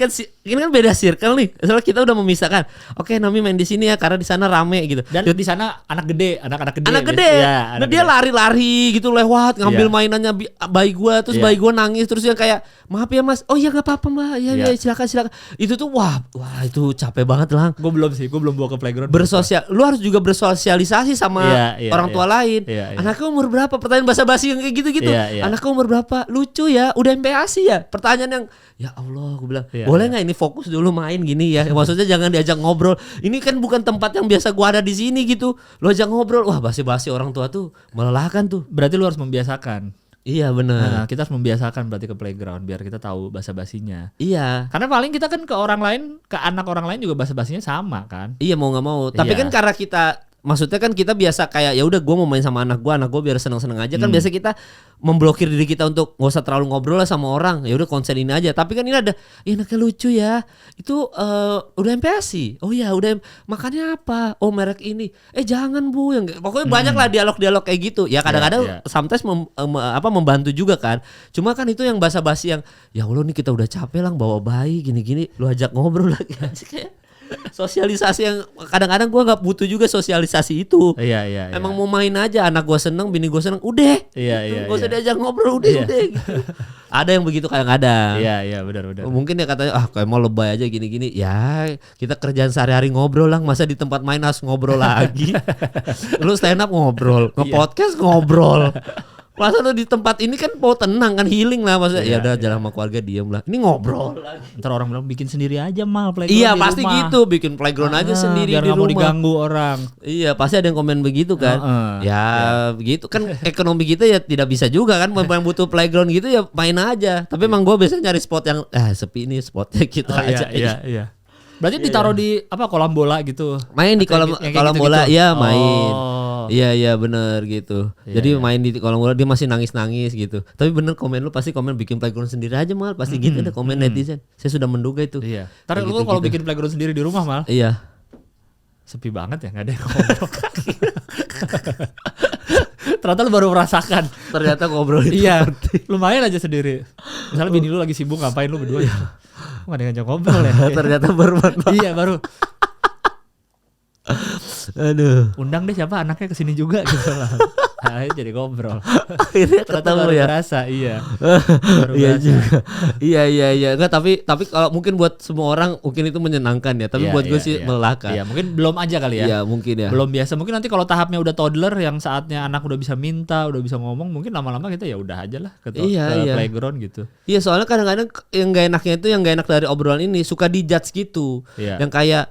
kan beda circle nih. Soalnya kita udah memisahkan. Oke, Nami main di sini ya karena di sana rame gitu. Dan di sana anak gede. Anak gede. Ya, Nah, dia lari-lari gitu lewat ngambil mainannya bayi gua, terus bayi gua nangis terus yang kayak, "Maaf ya, Mas." "Oh iya enggak apa-apa, Mbak." "Ya silakan." Itu tuh wah itu capek banget lah. Gue belum bawa ke playground. Lu harus juga bersosialisasi sama orang tua lain. Anaknya umur berapa? Pertanyaan basa-basi yang kayak gitu-gitu. Anaknya umur berapa? Lucu ya, udah MPASI ya? Pertanyaan yang ya Allah, gue bilang, boleh nggak ini fokus dulu main gini ya? Maksudnya jangan diajak ngobrol. Ini kan bukan tempat yang biasa gua ada di sini gitu. Lu ajak ngobrol, wah basi-basi orang tua tuh melelahkan tuh. Berarti lu harus membiasakan. Iya benar. Nah, kita harus membiasakan berarti ke playground biar kita tahu basa-basinya. Iya. Karena paling kita kan ke orang lain, ke anak orang lain juga basa-basinya sama kan. Iya mau nggak mau. Tapi kan karena kita maksudnya kan kita biasa kayak ya udah gue mau main sama anak gue biar seneng-seneng aja kan biasa kita memblokir diri kita untuk nggak usah terlalu ngobrol lah sama orang, ya udah konsen ini aja. Tapi kan ini ada anaknya lucu ya itu udah MPASI, oh ya udah makannya apa, oh merek ini, jangan Bu, yang pokoknya banyak lah dialog-dialog kayak gitu ya. Kadang-kadang sometimes membantu juga kan, cuma kan itu yang basa-basi yang ya Allah nih kita udah capek lah bawa bayi gini-gini, lu ajak ngobrol lagi aja kayak sosialisasi yang kadang-kadang gue nggak butuh juga sosialisasi itu. Iya. Emang mau main aja, anak gue seneng, bini gue seneng, udah. Iya. Gak usah diajak ngobrol, udah. Gitu. Ada yang begitu kadang-kadang. Iya benar. Mungkin ya katanya kayak mau lebay aja gini-gini. Ya kita kerjaan sehari-hari ngobrol lah, masa di tempat main harus ngobrol lagi. Lu stand up ngobrol, nge-podcast ngobrol. Masa lu di tempat ini kan mau tenang kan, healing lah maksudnya. Ya udah jalan sama keluarga diem lah. Ini ngobrol lagi. Ntar orang bilang bikin sendiri aja mal playground. Iya di pasti rumah. gitu, bikin playground aja sendiri biar di rumah. Biar mau diganggu orang. Iya pasti ada yang komen begitu kan. Begitu kan ekonomi kita ya tidak bisa juga kan. Yang butuh playground gitu ya main aja. Tapi emang gue biasanya nyari spot yang sepi nih spotnya kita aja. Iya. Berarti ditaruh di kolam bola gitu. Main di kolam bola ya main. Oh. Iya bener gitu. Jadi main di kolam bola dia masih nangis gitu. Tapi bener komen lu pasti komen bikin playground sendiri aja mal. Pasti gitu ada komen netizen. Saya sudah menduga itu. Iya. Ntar lu kalau bikin playground sendiri di rumah mal. Iya. Sepi banget ya, nggak ada yang ngobrol. Ternyata lu baru merasakan. Ternyata ngobrol itu. Iya. Lumayan aja sendiri. Misalnya bini lu lagi sibuk ngapain lu berdua. Nggak ada yang ngajak ngobrol ya. Ternyata baru. Iya baru. Aduh. Undang deh siapa anaknya kesini juga gitu lah. Nah, jadi ngobrol. Akhirnya ketemu ya. Berasa, iya. Iya juga. Iya. Enggak, tapi kalau mungkin buat semua orang mungkin itu menyenangkan ya. Tapi buat gue sih melelahkan. Iya, mungkin belum aja kali ya. Iya, mungkin ya. Belum biasa. Mungkin nanti kalau tahapnya udah toddler yang saatnya anak udah bisa minta, udah bisa ngomong, mungkin lama-lama kita ya udah aja lah ke playground gitu. Iya, soalnya kadang-kadang yang enggak enaknya itu yang enggak enak dari obrolan ini suka dijudge gitu. Yang kayak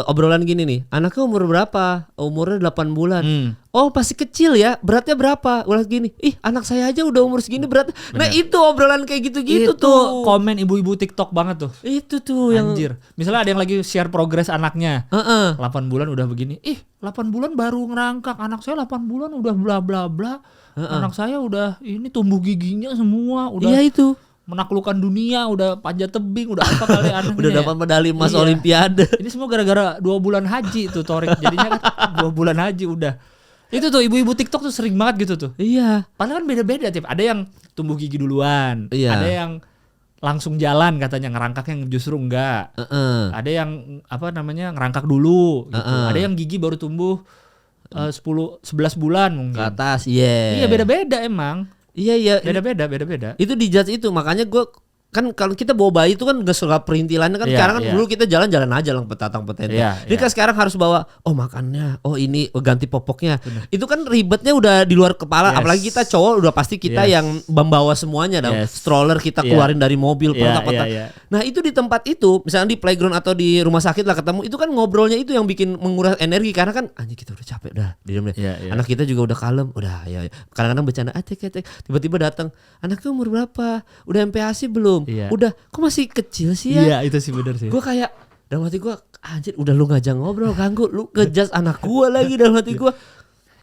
obrolan gini nih. Anaknya umur berapa? Umurnya 8 bulan. Oh pasti kecil ya, beratnya berapa? Ulah gini, anak saya aja udah umur segini berat. Nah itu obrolan kayak gitu-gitu tuh. Komen ibu-ibu TikTok banget tuh. Itu tuh Anjir. Misalnya ada yang lagi share progres anaknya. 8 bulan udah begini. 8 bulan baru ngerangkak. Anak saya 8 bulan udah bla bla bla. Anak saya udah ini tumbuh giginya semua. Udah itu. Menaklukkan dunia, udah panjat tebing, udah apa kali anaknya. Udah dapat medali emas Olimpiade. Ini semua gara-gara 2 bulan haji tuh Torik. Jadinya kan 2 bulan haji udah. Itu tuh ibu-ibu TikTok tuh sering banget gitu tuh. Iya. Padahal kan beda-beda tiap. Ada yang tumbuh gigi duluan. Iya. Ada yang langsung jalan katanya, ngerangkaknya justru enggak. Ada yang ngerangkak dulu gitu. Ada yang gigi baru tumbuh 11 bulan mungkin. Ke atas, iya. Iya beda-beda emang. Iya. Beda-beda. Itu dijudge itu, makanya gue kan kalau kita bawa bayi itu kan gak suka perintilannya kan. Sekarang kan dulu kita jalan-jalan aja lang petentang. Jadi kan sekarang harus bawa makannya, ini ganti popoknya. Bener. Itu kan ribetnya udah di luar kepala. Apalagi kita cowok udah pasti kita yang membawa semuanya dong. Stroller kita keluarin dari mobil petak-petak. Nah itu di tempat itu misalnya di playground atau di rumah sakit lah ketemu, itu kan ngobrolnya itu yang bikin menguras energi. Karena kan anjing kita udah capek udah diam deh. Anak kita juga udah kalem udah ya. Kadang-kadang bercanda cek tiba-tiba datang, anaknya umur berapa, udah MPASI belum? Udah, kok masih kecil sih ya? Iya itu sih bener sih. Gue kayak dalam hati gue, anjir udah lu ngajak ngobrol ganggu, lu ngejudge anak gue lagi dalam hati gue.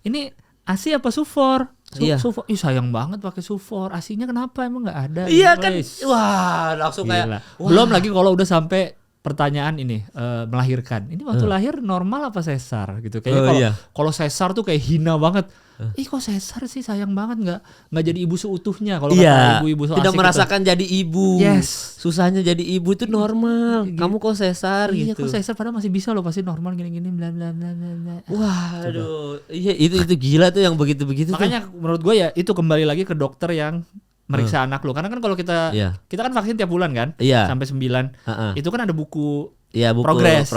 Ini ASI apa Sufor? Sufor, sayang banget pakai Sufor. ASInya kenapa emang nggak ada? Iya kan, wah langsung kayak. Belum lagi kalau udah sampai pertanyaan ini melahirkan. Ini waktu lahir normal apa sesar gitu. Kayaknya kalau sesar tuh kayak hina banget. Kok sesar sih, sayang banget nggak jadi ibu seutuhnya kalau kata ibu-ibu so tidak asik merasakan jadi ibu. Yes. Susahnya jadi ibu itu normal. Kamu kok sesar iya, gitu. Kok sesar padahal masih bisa loh, pasti normal gini-gini bla bla bla bla. Wah, aduh. Iya, itu gila tuh yang begitu-begitu. Makanya menurut gue ya itu kembali lagi ke dokter yang meriksa anak lo. Karena kan kalau kita kan vaksin tiap bulan kan, sampai 9. Itu kan ada buku progres.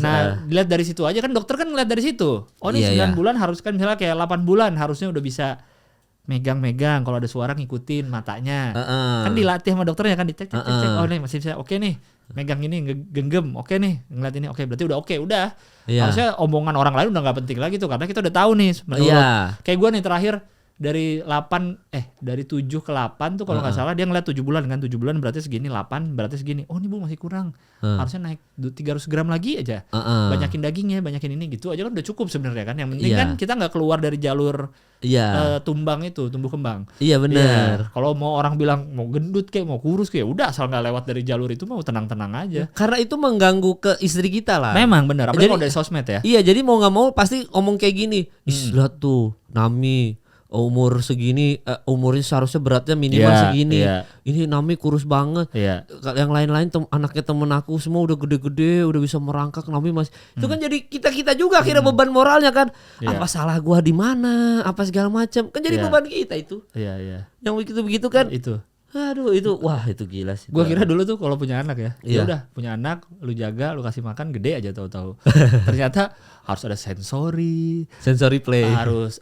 Nah, dilihat dari situ aja kan, dokter kan ngeliat dari situ. Oh, ini 9 bulan harus kan, misalnya kayak 8 bulan harusnya udah bisa megang-megang, kalau ada suara ngikutin matanya. Kan dilatih sama dokternya kan, dicek. Oh, nih masih bisa. Oke nih. Megang ini genggam. Oke nih, ngeliat ini. Oke, berarti udah. Harusnya omongan orang lain udah enggak penting lagi tuh, karena kita udah tahu nih menurut. Kayak gue nih terakhir dari 7 ke 8 tuh kalau nggak salah, dia ngeliat 7 bulan kan, 7 bulan berarti segini, 8 berarti segini. Oh, ini Bu masih kurang. Harusnya naik 300 gram lagi aja. Banyakin dagingnya, banyakin ini, gitu aja kan udah cukup sebenarnya kan. Yang penting kan kita nggak keluar dari jalur tumbang itu, tumbuh kembang. Iya benar. Kalau mau orang bilang mau gendut kayak mau kurus kayak udah, asal nggak lewat dari jalur itu mau tenang-tenang aja. Karena itu mengganggu ke istri kita lah. Memang benar. Apalagi kalau dari sosmed ya. Iya, jadi mau nggak mau pasti ngomong kayak gini. Lihat tuh Nami umur segini, umurnya seharusnya beratnya minimal segini. Ini Nami kurus banget. Yang lain-lain anaknya temen aku semua udah gede-gede, udah bisa merangkak. Nami masih. Itu kan jadi kita juga akhirnya beban moralnya kan. Apa salah gua di mana? Apa segala macam. Kan jadi beban kita itu. Yang begitu-begitu kan. Itu. Aduh, itu wah itu gila sih. Gua kira dulu tuh kalau punya anak ya udah punya anak, lu jaga, lu kasih makan gede aja tahu-tahu. Ternyata harus ada sensory play, harus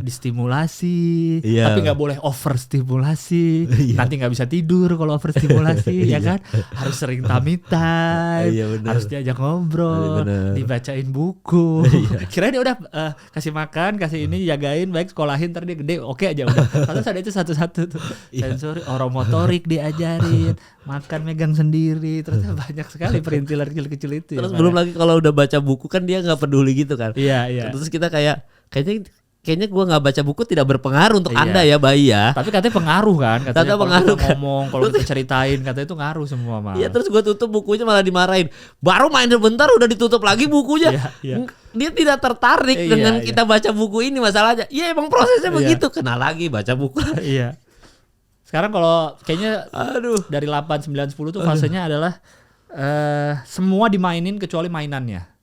distimulasi, tapi nggak boleh over stimulasi. Nanti nggak bisa tidur kalau over stimulasi, ya kan? Harus sering tummy time, harus diajak ngobrol, dibacain buku. Kirain dia udah kasih makan, kasih ini, jagain baik, sekolahin, ntar dia gede, oke aja udah. Terus ada itu satu-satu tuh sensory, oromotorik diajarin, makan megang sendiri. Ternyata banyak sekali perintilan kecil-kecil itu. Terus belum lagi kalau udah baca buku kan dia nggak peduli gitu kan. Iya. Terus kita kayaknya gue nggak baca buku tidak berpengaruh untuk Anda ya bayi ya. Tapi katanya pengaruh kan, katanya kalau pengaruh kita ngomong, kalau kita ceritain, katanya itu ngaruh semua malah. Iya, terus gue tutup bukunya malah dimarahin. Baru main sebentar udah ditutup lagi bukunya. Dia tidak tertarik dengan kita baca buku ini masalahnya. Iya, emang prosesnya begitu. Kenal lagi baca buku. Iya. Sekarang kalau kayaknya dari 8, 9, 10 tuh fasenya adalah semua dimainin kecuali mainannya.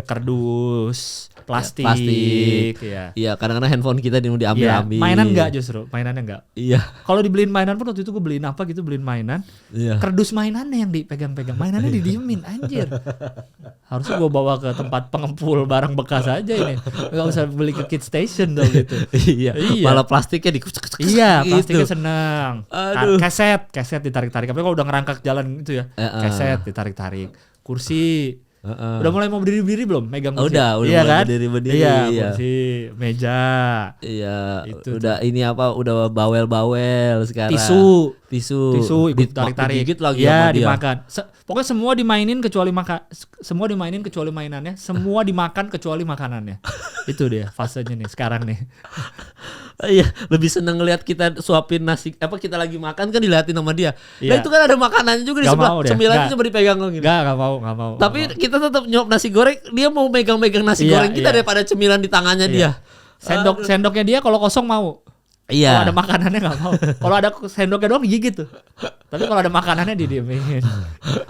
Kardus, plastik. Iya, kadang-kadang handphone kita diambil-ambil. Mainan enggak, justru mainannya enggak. Iya. Kalau dibeliin mainan pun waktu itu gue beliin apa gitu, beliin mainan. Kardus mainannya yang dipegang-pegang, mainannya didiemin, anjir. Harusnya gue bawa ke tempat pengepul barang bekas aja ini. Enggak usah beli ke Kid Station dong gitu. Iya. Malah plastiknya dikucek-kucek. Iya, plastiknya seneng. Keset ditarik-tarik. Tapi kalau udah ngerangkak jalan itu ya, keset ditarik-tarik. Kursi udah mulai mau berdiri belum megang kursi? Udah iya kan? Berdiri. Iya, kursi, meja. Iya. Itu udah tuh. Ini apa? Udah bawel sekarang. Tisu ikut tarik-tarik. Digigit lagi ya, dimakan. Pokoknya semua dimainin kecuali semua dimainin kecuali mainannya, semua dimakan kecuali makanannya. Itu dia fasenya nih sekarang nih. Iya, lebih seneng ngelihat kita suapin nasi, kita lagi makan kan dilihatin sama dia. Nah itu kan ada makanannya juga di sebelah. Cemilannya cuma dipegang gitu. Enggak mau. Tapi kita tetap nyuap nasi goreng, dia mau megang-megang nasi goreng kita daripada cemilan di tangannya dia. Sendoknya dia kalau kosong mau. Iya. Kalau ada makanannya nggak mau. Kalau ada sendoknya doang gigit tuh. Tapi kalau ada makanannya didiemin.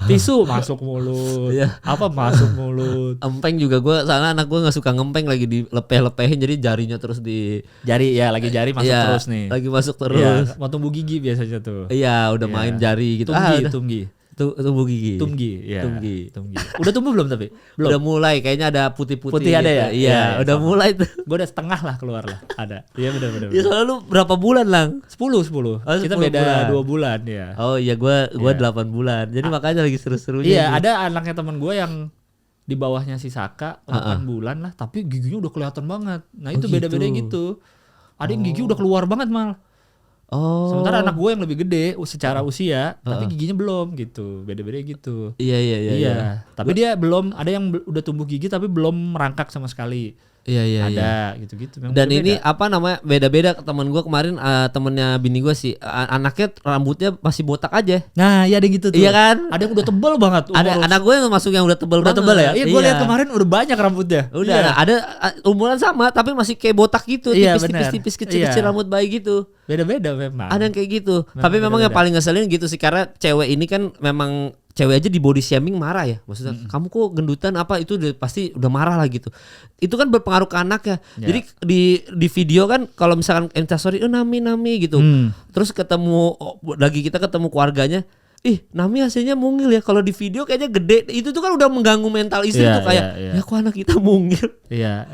Tisu masuk mulut. Apa masuk mulut. Empeng juga soalnya anak gue nggak suka ngempeng, lagi dilepeh-lepehin jadi jarinya terus di jari lagi masuk terus nih. Lagi masuk terus. Mau tumbuh gigi biasanya tuh. Iya, udah main jari gitu. Tumgi. Tumbuh gigi. Tumgi. Udah tumbuh belum tapi? Belum. Udah mulai, kayaknya ada putih-putih. Putih ada ya? Iya, udah mulai tuh. Gue udah setengah lah keluar lah. Ada. Iya benar. Ya soalnya lu berapa bulan Lang? 10. Kita beda 2 bulan ya. Oh iya, gue 8 bulan. Jadi makanya lagi seru-serunya. Iya, ada anaknya teman gue yang di bawahnya si Saka 8 bulan lah, tapi giginya udah kelihatan banget. Nah itu beda-beda gitu. Ada yang gigi udah keluar banget mal. Sementara anak gue yang lebih gede secara usia, tapi giginya belum gitu, beda-beda gitu. Iya. Tapi dia belum, ada yang udah tumbuh gigi tapi belum merangkak sama sekali. Iya. Ada gitu-gitu. Memang Dan beda-beda. ini apa namanya beda-beda. Temen gue kemarin temennya bini gue sih anaknya rambutnya masih botak aja. Nah, iya ada yang gitu tuh. Iya kan? Ada yang udah tebel banget. Ada anak gue yang masuk yang udah tebel banget. tebel ya. Iya, gue lihat kemarin udah banyak rambutnya. Udah ada umuran sama tapi masih kayak botak gitu, Iya, tipis kecil-kecil rambut bayi gitu. Beda-beda memang. Ada yang kayak gitu. Tapi memang yang paling ngeselin gitu sih karena cewek ini kan memang cewek aja di body shaming marah ya. Maksudnya kamu kok gendutan apa itu pasti udah marah lah gitu. Itu kan berpengaruh ke anak ya. Jadi di video kan kalau misalkan Instastory Nami gitu. Terus kita ketemu keluarganya. Ih, Nami hasilnya mungil ya. Kalau di video kayaknya gede. Itu tuh kan udah mengganggu mental istri tuh kayak ya kok anak kita mungil. Iya.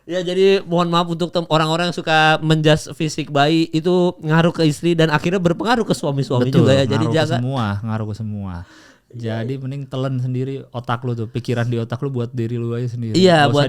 Ya jadi mohon maaf untuk orang-orang yang suka menjudge fisik bayi itu ngaruh ke istri dan akhirnya berpengaruh ke suami-suami juga ya. Jadi ngaruh ke semua. Jadi mending telan sendiri otak lu tuh, pikiran di otak lu buat diri lu aja sendiri. Iya, buat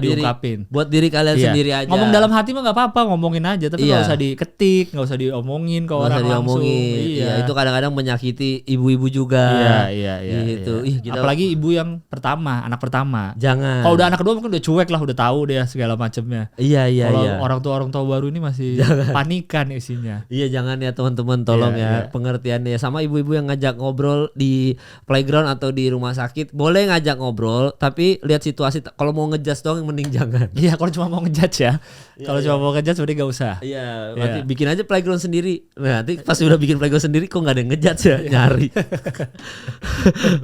diri kalian sendiri aja. Ngomong dalam hati mah nggak apa-apa, ngomongin aja, tapi nggak usah diketik, nggak usah diomongin ke orang langsung. Iya, itu kadang-kadang menyakiti ibu-ibu juga. Iya. Gitu. Apalagi ibu yang anak pertama. Jangan. Kalau udah anak kedua mungkin udah cuek lah, udah tahu deh segala macamnya. Iya. Kalau orang tua baru ini masih panikan isinya. Iya, jangan ya teman-teman, tolong pengertiannya. Sama ibu-ibu yang ngajak ngobrol di playground atau di rumah sakit boleh ngajak ngobrol tapi lihat situasi. Kalau mau ngejudge dong mending jangan. Iya, kalau cuma mau ngejudge ya. Kalau cuma mau ngejudge mending gak usah. Iya, nanti bikin aja playground sendiri. Nah, nanti pas udah bikin playground sendiri kok nggak ada yang ngejudge ya, nyari.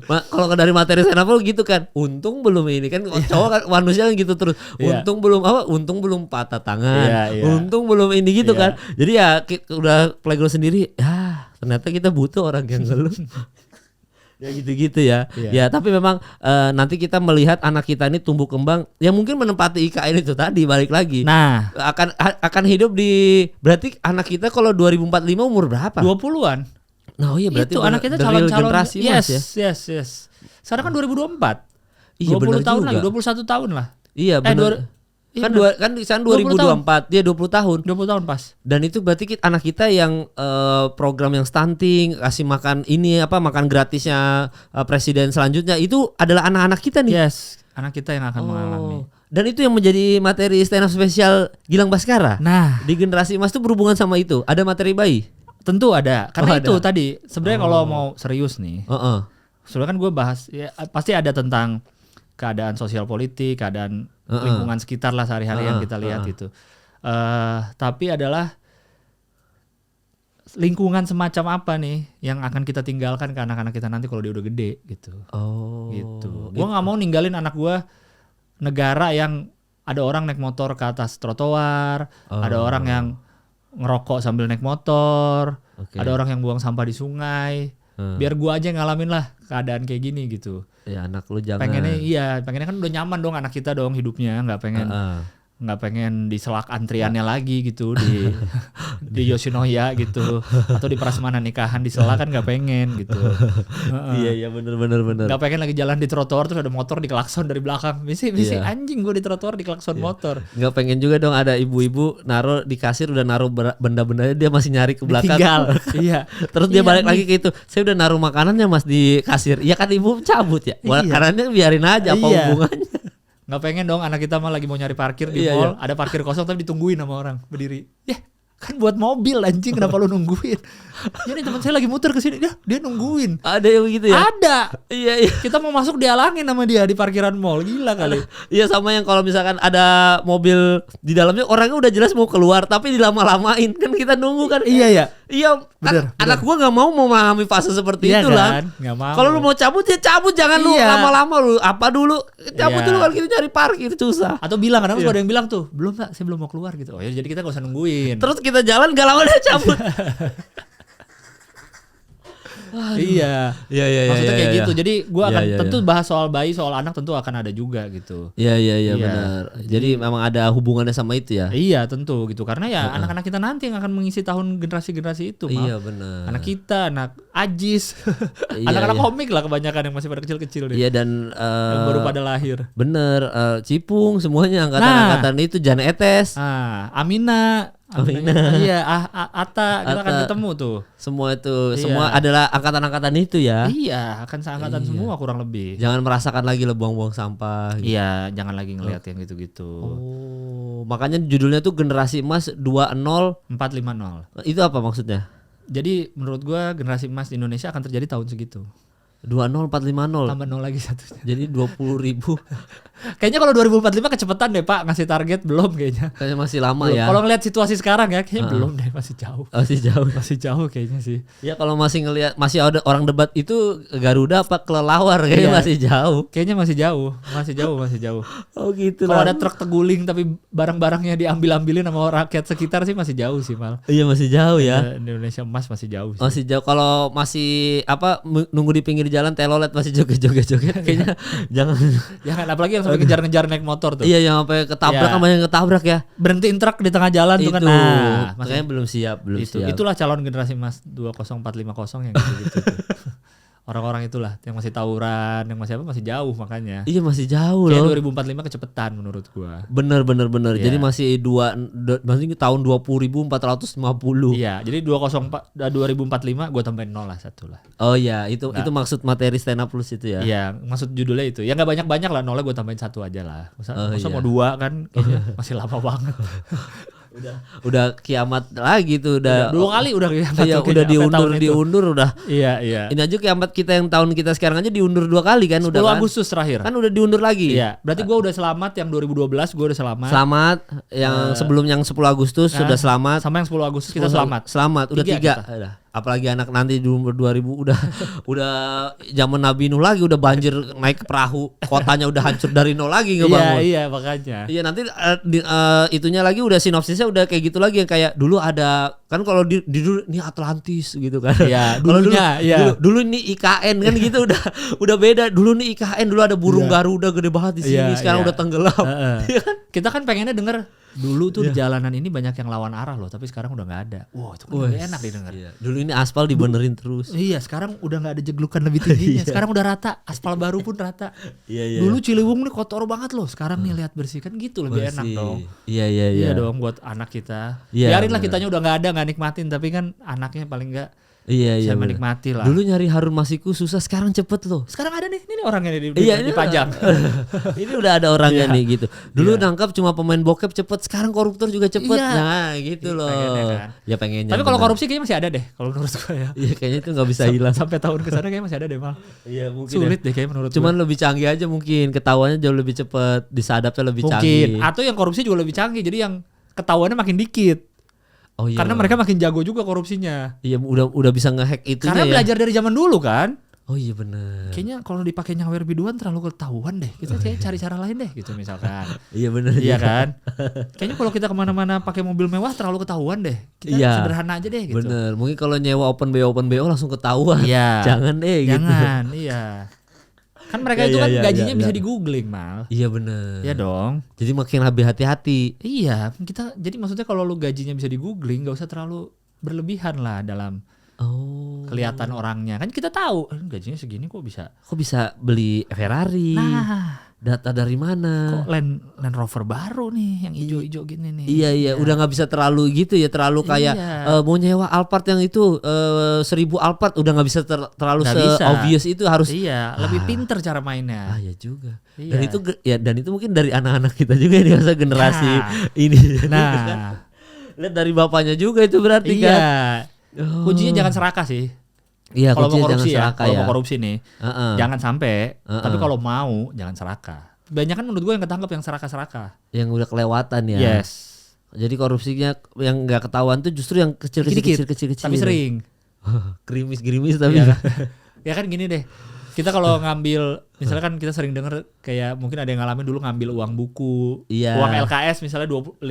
Kalau dari materi stand up gitu kan, untung belum ini kan cowok kan manusia kan gitu terus. Untung belum patah tangan. Untung belum ini gitu kan. Jadi ya udah playground sendiri. Ya ternyata kita butuh orang yang ngeluh. Ya gitu-gitu ya. Ya tapi memang nanti kita melihat anak kita ini tumbuh kembang yang mungkin menempati IKN itu tadi balik lagi. Nah, akan hidup di berarti anak kita kalau 2045 umur berapa? 20-an. Nah, oh iya berarti itu anak kita calon generasi yes, Mas ya. Yes. Sekarang kan 2024. Iya, 20 tahun juga. lagi, 21 tahun lah. Iya benar. Kan sekarang 2024 dia 20 tahun. 20 tahun pas. Dan itu berarti anak kita yang program yang stunting, kasih makan makan gratisnya presiden selanjutnya itu adalah anak-anak kita nih. Yes, anak kita yang akan mengalami. Dan itu yang menjadi materi stand up spesial Gilang Baskara. Nah, di generasi Mas tuh berhubungan sama itu. Ada materi bayi? Tentu ada. Karena itu tadi sebenarnya kalau mau serius nih. Sebenarnya kan gue bahas ya, pasti ada tentang keadaan sosial politik, keadaan lingkungan sekitar lah sehari-hari yang kita lihat gitu. Tapi adalah lingkungan semacam apa nih yang akan kita tinggalkan ke anak-anak kita nanti kalau dia udah gede gitu. Gitu. Gue nggak mau ninggalin anak gue negara yang ada orang naik motor ke atas trotoar, ada orang yang ngerokok sambil naik motor, ada orang yang buang sampah di sungai. Biar gue aja ngalamin lah keadaan kayak gini gitu. Ya anak lu jangan. Pengennya kan udah nyaman dong anak kita dong hidupnya, nggak pengen di selak antriannya lagi gitu di Yoshinoya gitu atau di prasmanan nikahan di selak kan nggak pengen gitu. Iya bener. Nggak pengen lagi jalan di trotoar terus ada motor diklakson dari belakang. Misi anjing gue di trotoar diklakson motor. Nggak pengen juga dong ada ibu-ibu naruh di kasir udah naruh benda-bendanya dia masih nyari ke belakang. Tinggal. Iya. Terus dia balik lagi ke itu. Saya udah naruh makanannya Mas di kasir. Ya kan ibu cabut ya. Makanannya biarin aja apa hubungannya. Nggak pengen dong anak kita mah lagi mau nyari parkir di mall, ada parkir kosong tapi ditungguin sama orang berdiri. Kan buat mobil anjing, kenapa lu nungguin? Ini teman saya lagi muter ke sini, dia nungguin. Ada yang begitu ya? Ada. Iya. Kita mau masuk dihalangin sama dia di parkiran mall, gila kali. Iya sama yang kalau misalkan ada mobil di dalamnya orangnya udah jelas mau keluar tapi dilama-lamain kan kita nunggu kan. Iya. Bener. Anak gua nggak mau memahami fase seperti itu lah. Kalau lu mau cabut ya cabut, jangan lu lama-lama lu apa dulu cabut dulu kalau kita cari parkir susah. Atau bilang kadang ada yang bilang tuh belum Pak, saya belum mau keluar gitu. Oh ya jadi kita nggak usah nungguin. Terus kita jalan gak lama udah cabut. Iya. Maksudnya kayak gitu. Jadi gue akan tentu bahas soal bayi, soal anak tentu akan ada juga gitu. Iya benar. Jadi memang ada hubungannya sama itu ya. Iya tentu gitu. Karena ya anak-anak kita nanti yang akan mengisi tahun generasi-generasi itu. Iya benar. Anak kita, anak Ajis, anak-anak komik lah kebanyakan yang masih pada kecil-kecil. Iya dan yang baru pada lahir. Bener. Cipung semuanya angkatan-angkatan itu Jan Etes. Amina. Iya, Atta kita akan ketemu tuh. Semua itu, semua adalah angkatan-angkatan itu ya. Iya, akan seangkatan semua kurang lebih. Jangan merasakan lagi lo buang-buang sampah. Iya, jangan lagi ngelihat yang gitu-gitu. makanya judulnya tuh Generasi Emas 450. Itu apa maksudnya? Jadi menurut gua generasi emas di Indonesia akan terjadi tahun segitu. 20450. Tambah 0 lagi satunya. Jadi 20.000. Kayaknya kalau 2045 kecepatan deh Pak ngasih target, belum kayaknya. Kayaknya masih lama Belum. ya. Kalau ngelihat situasi sekarang ya kayaknya belum deh, masih jauh. Masih jauh. Masih jauh kayaknya sih. Ya kalau masih ngelihat masih ada orang debat itu Garuda apa kelelawar kayaknya masih jauh. Kayaknya masdi jauh. Oh gitu. Kalau ada truk teguling tapi barang-barangnya diambil-ambilin sama rakyat sekitar sih masih jauh sih Mal. Iya masih jauh ya. Indonesia emas masih jauh sih. Masih jauh. Kalau masih nunggu di pinggir jalan telolet masih joget-joget kayaknya jangan apalagi yang sampai kejar-ngejar naik motor tuh. Iya yang sampai ketabrak sama yang ketabrak ya. Berhentiin truk di tengah jalan tuh kan. Nah, makanya belum siap. Itulah calon generasi emas 20450 yang gitu-gitu. Orang-orang itulah yang masih tawuran, yang masih jauh makanya. Iya masih jauh loh. Kayak 2045 kecepatan menurut gua. Bener. Yeah. Jadi masih masih tahun 20.450. Iya, jadi 2045 gua tambahin 0 lah, 1 lah. Oh iya, itu maksud materi stand up plus itu ya. Iya, maksud judulnya itu. Ya enggak banyak-banyak lah, 0-nya gua tambahin 1 aja lah. Masa mau 2 kan kayaknya masih lama banget. Udah kiamat lagi tuh udah 2 kali udah kiamat. Iya, udah diundur udah. Iya. Ini aja kiamat kita yang tahun kita sekarang aja diundur 2 kali kan 10 udah kan. Agustus terakhir. Kan udah diundur lagi. Iya, berarti gua udah selamat yang 2012 gua udah selamat. Selamat yang sebelum yang 10 Agustus sudah selamat. Sama yang 10 Agustus kita selamat. Selamat, udah 3. Udah. Apalagi anak nanti di umur 2000 udah zaman Nabi Nuh lagi udah banjir naik ke perahu, kotanya udah hancur dari nol lagi ngebangun. Iya makanya. Iya nanti itunya lagi udah sinopsisnya udah kayak gitu lagi yang kayak dulu ada kan kalau di dulu ini Atlantis gitu kan. Iya, dulunya dulu ini IKN kan gitu udah beda. Dulu nih IKN dulu ada burung Garuda gede banget di sini, sekarang udah tenggelam. Kita kan pengennya denger dulu tuh di jalanan ini banyak yang lawan arah loh, tapi sekarang udah nggak ada. Wah, itu kan lebih enak didengar. Iya. Dulu ini aspal dibenerin terus. Iya, sekarang udah nggak ada jeglukan lebih tingginya. Sekarang udah rata, aspal baru pun rata. Iya. Dulu Ciliwung nih kotor banget loh, sekarang nih lihat bersih kan gitu lebih enak dong. Iya. Iya dong buat anak kita. Biarinlah kitanya udah nggak ada, nggak nikmatin, tapi kan anaknya paling nggak Iya. menikmati lah. Dulu nyari Harun Masiku susah, sekarang cepet loh. Sekarang ada nih, ini orangnya dipajang. Ini udah ada orangnya nih gitu. Dulu nangkap cuma pemain bokep cepet, sekarang koruptor juga cepet. Nah gitu loh. Kan. Ya pengennya. Tapi kalau korupsi kayaknya masih ada deh, kalau menurut gue ya. Iya kayaknya itu nggak bisa hilang. Sampai tahun kesana kayaknya masih ada deh Mal. Iya mungkin. Sulit deh kayaknya menurut Cuman lebih canggih aja mungkin, ketahuannya jauh lebih cepet, disadapnya lebih canggih. Atau yang korupsi juga lebih canggih, jadi yang ketahuannya makin dikit. Oh iya. Karena mereka makin jago juga korupsinya. Iya udah bisa ngehack itunya. Karena belajar dari zaman dulu kan. Oh iya benar. Kayaknya kalau dipakai nyawer biduan terlalu ketahuan deh. Kita kayak cari cara lain deh gitu misalkan. Iya benar. Iya kan. Kayaknya kalau kita kemana-mana pakai mobil mewah terlalu ketahuan deh. Kita sederhana aja deh gitu. Bener. Mungkin kalau nyewa open BO langsung ketahuan. Iya. Jangan gitu. Jangan. Iya. Kan mereka itu kan gajinya bisa di googling Mal. Iya bener. Iya dong. Jadi makin lebih hati-hati. Iya, kita jadi maksudnya kalau lu gajinya bisa di googling, nggak usah terlalu berlebihan lah dalam kelihatan orangnya. Kan kita tahu gajinya segini kok bisa beli Ferrari. Nah, data dari mana? Kok Land Rover baru nih yang hijau-hijau gini nih. Iya, udah nggak bisa terlalu gitu ya, terlalu kayak mau nyewa Alphard yang itu 1000 Alphard udah nggak bisa terlalu obvious itu harus. Iya, lebih pinter cara mainnya. Ah ya juga. Iya. Dan itu mungkin dari anak-anak kita juga di masa generasi ini. Nah, lihat dari bapaknya juga itu berarti kan. Kuncinya jangan serakah sih. Iya, kalau mau korupsi serakah kalau mau korupsi nih, jangan sampai. Tapi kalau mau, jangan serakah. Banyak kan menurut gue yang ketangkep yang serakah-serakah. Yang udah kelewatan ya. Yes. Jadi korupsinya yang nggak ketahuan tuh justru yang kecil-kecil. Tapi sering. Gerimis tapi. Ya kan gini deh. Kita kalau ngambil, misalnya kan kita sering denger kayak mungkin ada yang ngalamin dulu ngambil uang buku, uang LKS misalnya 15.000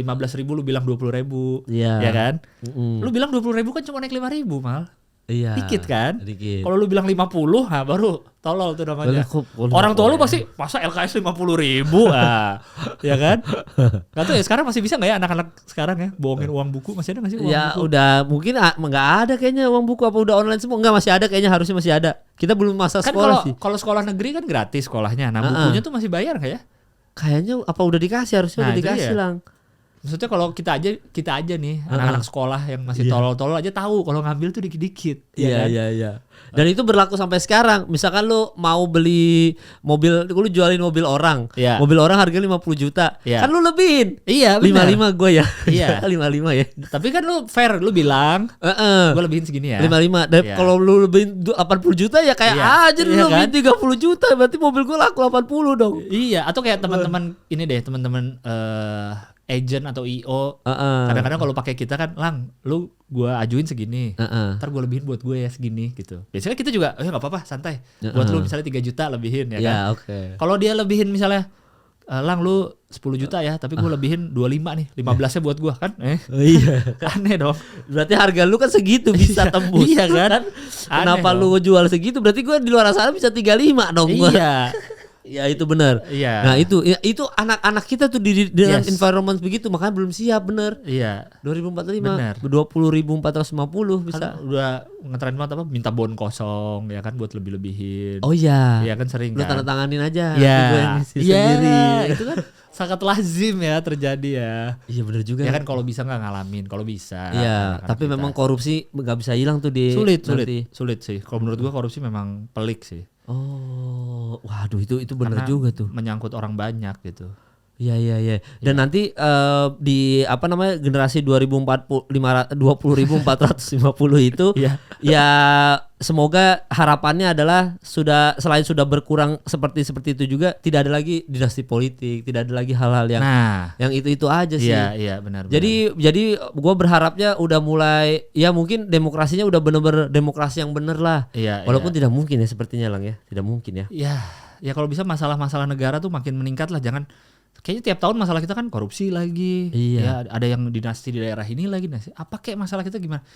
lu bilang 20.000, ya kan? Lu bilang 20.000 kan cuma naik 5.000 Mal. Iya. Dikit kan? Dikit. Kalau lu bilang 50, nah baru tolol tuh namanya. Orang tua lu pasti masa LKS 50.000 ya kan? Gak tau ya sekarang masih bisa gak ya anak-anak sekarang ya bohongin uang buku, masih ada gak sih uang buku? Ya udah mungkin gak ada kayaknya uang buku, apa udah online semua? Enggak, masih ada kayaknya, harusnya masih ada. Kita belum masa kan sekolah sih. Kalau sekolah negeri kan gratis sekolahnya, nah bukunya tuh masih bayar gak ya? Kayaknya apa udah dikasih, harusnya udah dikasih Lang. Maksudnya kalau kita aja nih anak-anak sekolah yang masih tolol-tolol aja tahu kalau ngambil tuh dikit-dikit. Iya. Dan itu berlaku sampai sekarang. Misalkan lu mau beli mobil, lu jualin mobil orang. Iya. Mobil orang harganya 50 juta. Iya. Kan lu lebihin. Iya, benar. 55 gue ya. Iya. 55 ya. Tapi kan lu fair, lu bilang gue lebihin segini ya. 55. Dan Iya. kalau lu lebihin 80 juta ya kayak aja lu Iya lebihin kan? 30 juta, berarti mobil gue laku 80 dong. Iya, atau kayak teman-teman ini deh, teman-teman agent atau IO. Kadang-kadang kalau pakai kita kan, Lang, lu gua ajuin segini. Ntar gua lebihin buat gue ya segini gitu. Biasanya kita juga, ya enggak apa-apa, santai. Buat lu misalnya 3 juta lebihin ya kan. Ya, oke. Kalau dia lebihin misalnya Lang lu 10 juta ya, tapi gue lebihin 25 nih, 15-nya buat gua kan. Iya. Aneh dong. Berarti harga lu kan segitu bisa tembus. Iya kan? Kenapa Aneh lu jual segitu? Berarti gua di luar sana bisa 35 dong gua. Iya. Ya itu benar. Iya. Nah itu anak-anak kita tuh dengan Yes. environment begitu makanya belum siap bener. Iya. 2045 Benar. 20.450 bisa. Kan udah ngetren banget apa minta bon kosong ya kan buat lebih-lebihin. Oh iya. Iya kan sering Lu kan. tanda tanganin aja. Iya. Nanti gua yang isi Iya. sendiri. Itu kan sangat lazim ya terjadi ya. Iya bener juga. Ya kan kalau bisa nggak ngalamin, kalau bisa. Iya. kan Tapi kita. memang korupsi nggak bisa hilang tuh di sulit sih. Kalau menurut gua korupsi memang pelik sih. Oh, waduh itu bener Karena juga tuh. menyangkut orang banyak gitu. Iya. Dan nanti di apa namanya generasi 20.450 itu Iya. ya semoga harapannya adalah selain sudah berkurang seperti itu juga tidak ada lagi dinasti politik, tidak ada lagi hal-hal yang itu aja sih. Iya benar. Jadi gue berharapnya udah mulai ya mungkin demokrasinya udah bener-bener demokrasi yang bener lah. Iya. Walaupun tidak mungkin ya sepertinya Lang ya, tidak mungkin ya. Ya kalau bisa masalah-masalah negara tuh makin meningkat lah, jangan kayaknya tiap tahun masalah kita kan korupsi lagi. Iya. Ya ada yang dinasti di daerah ini lagi dinasti. Apa kayak masalah kita gimana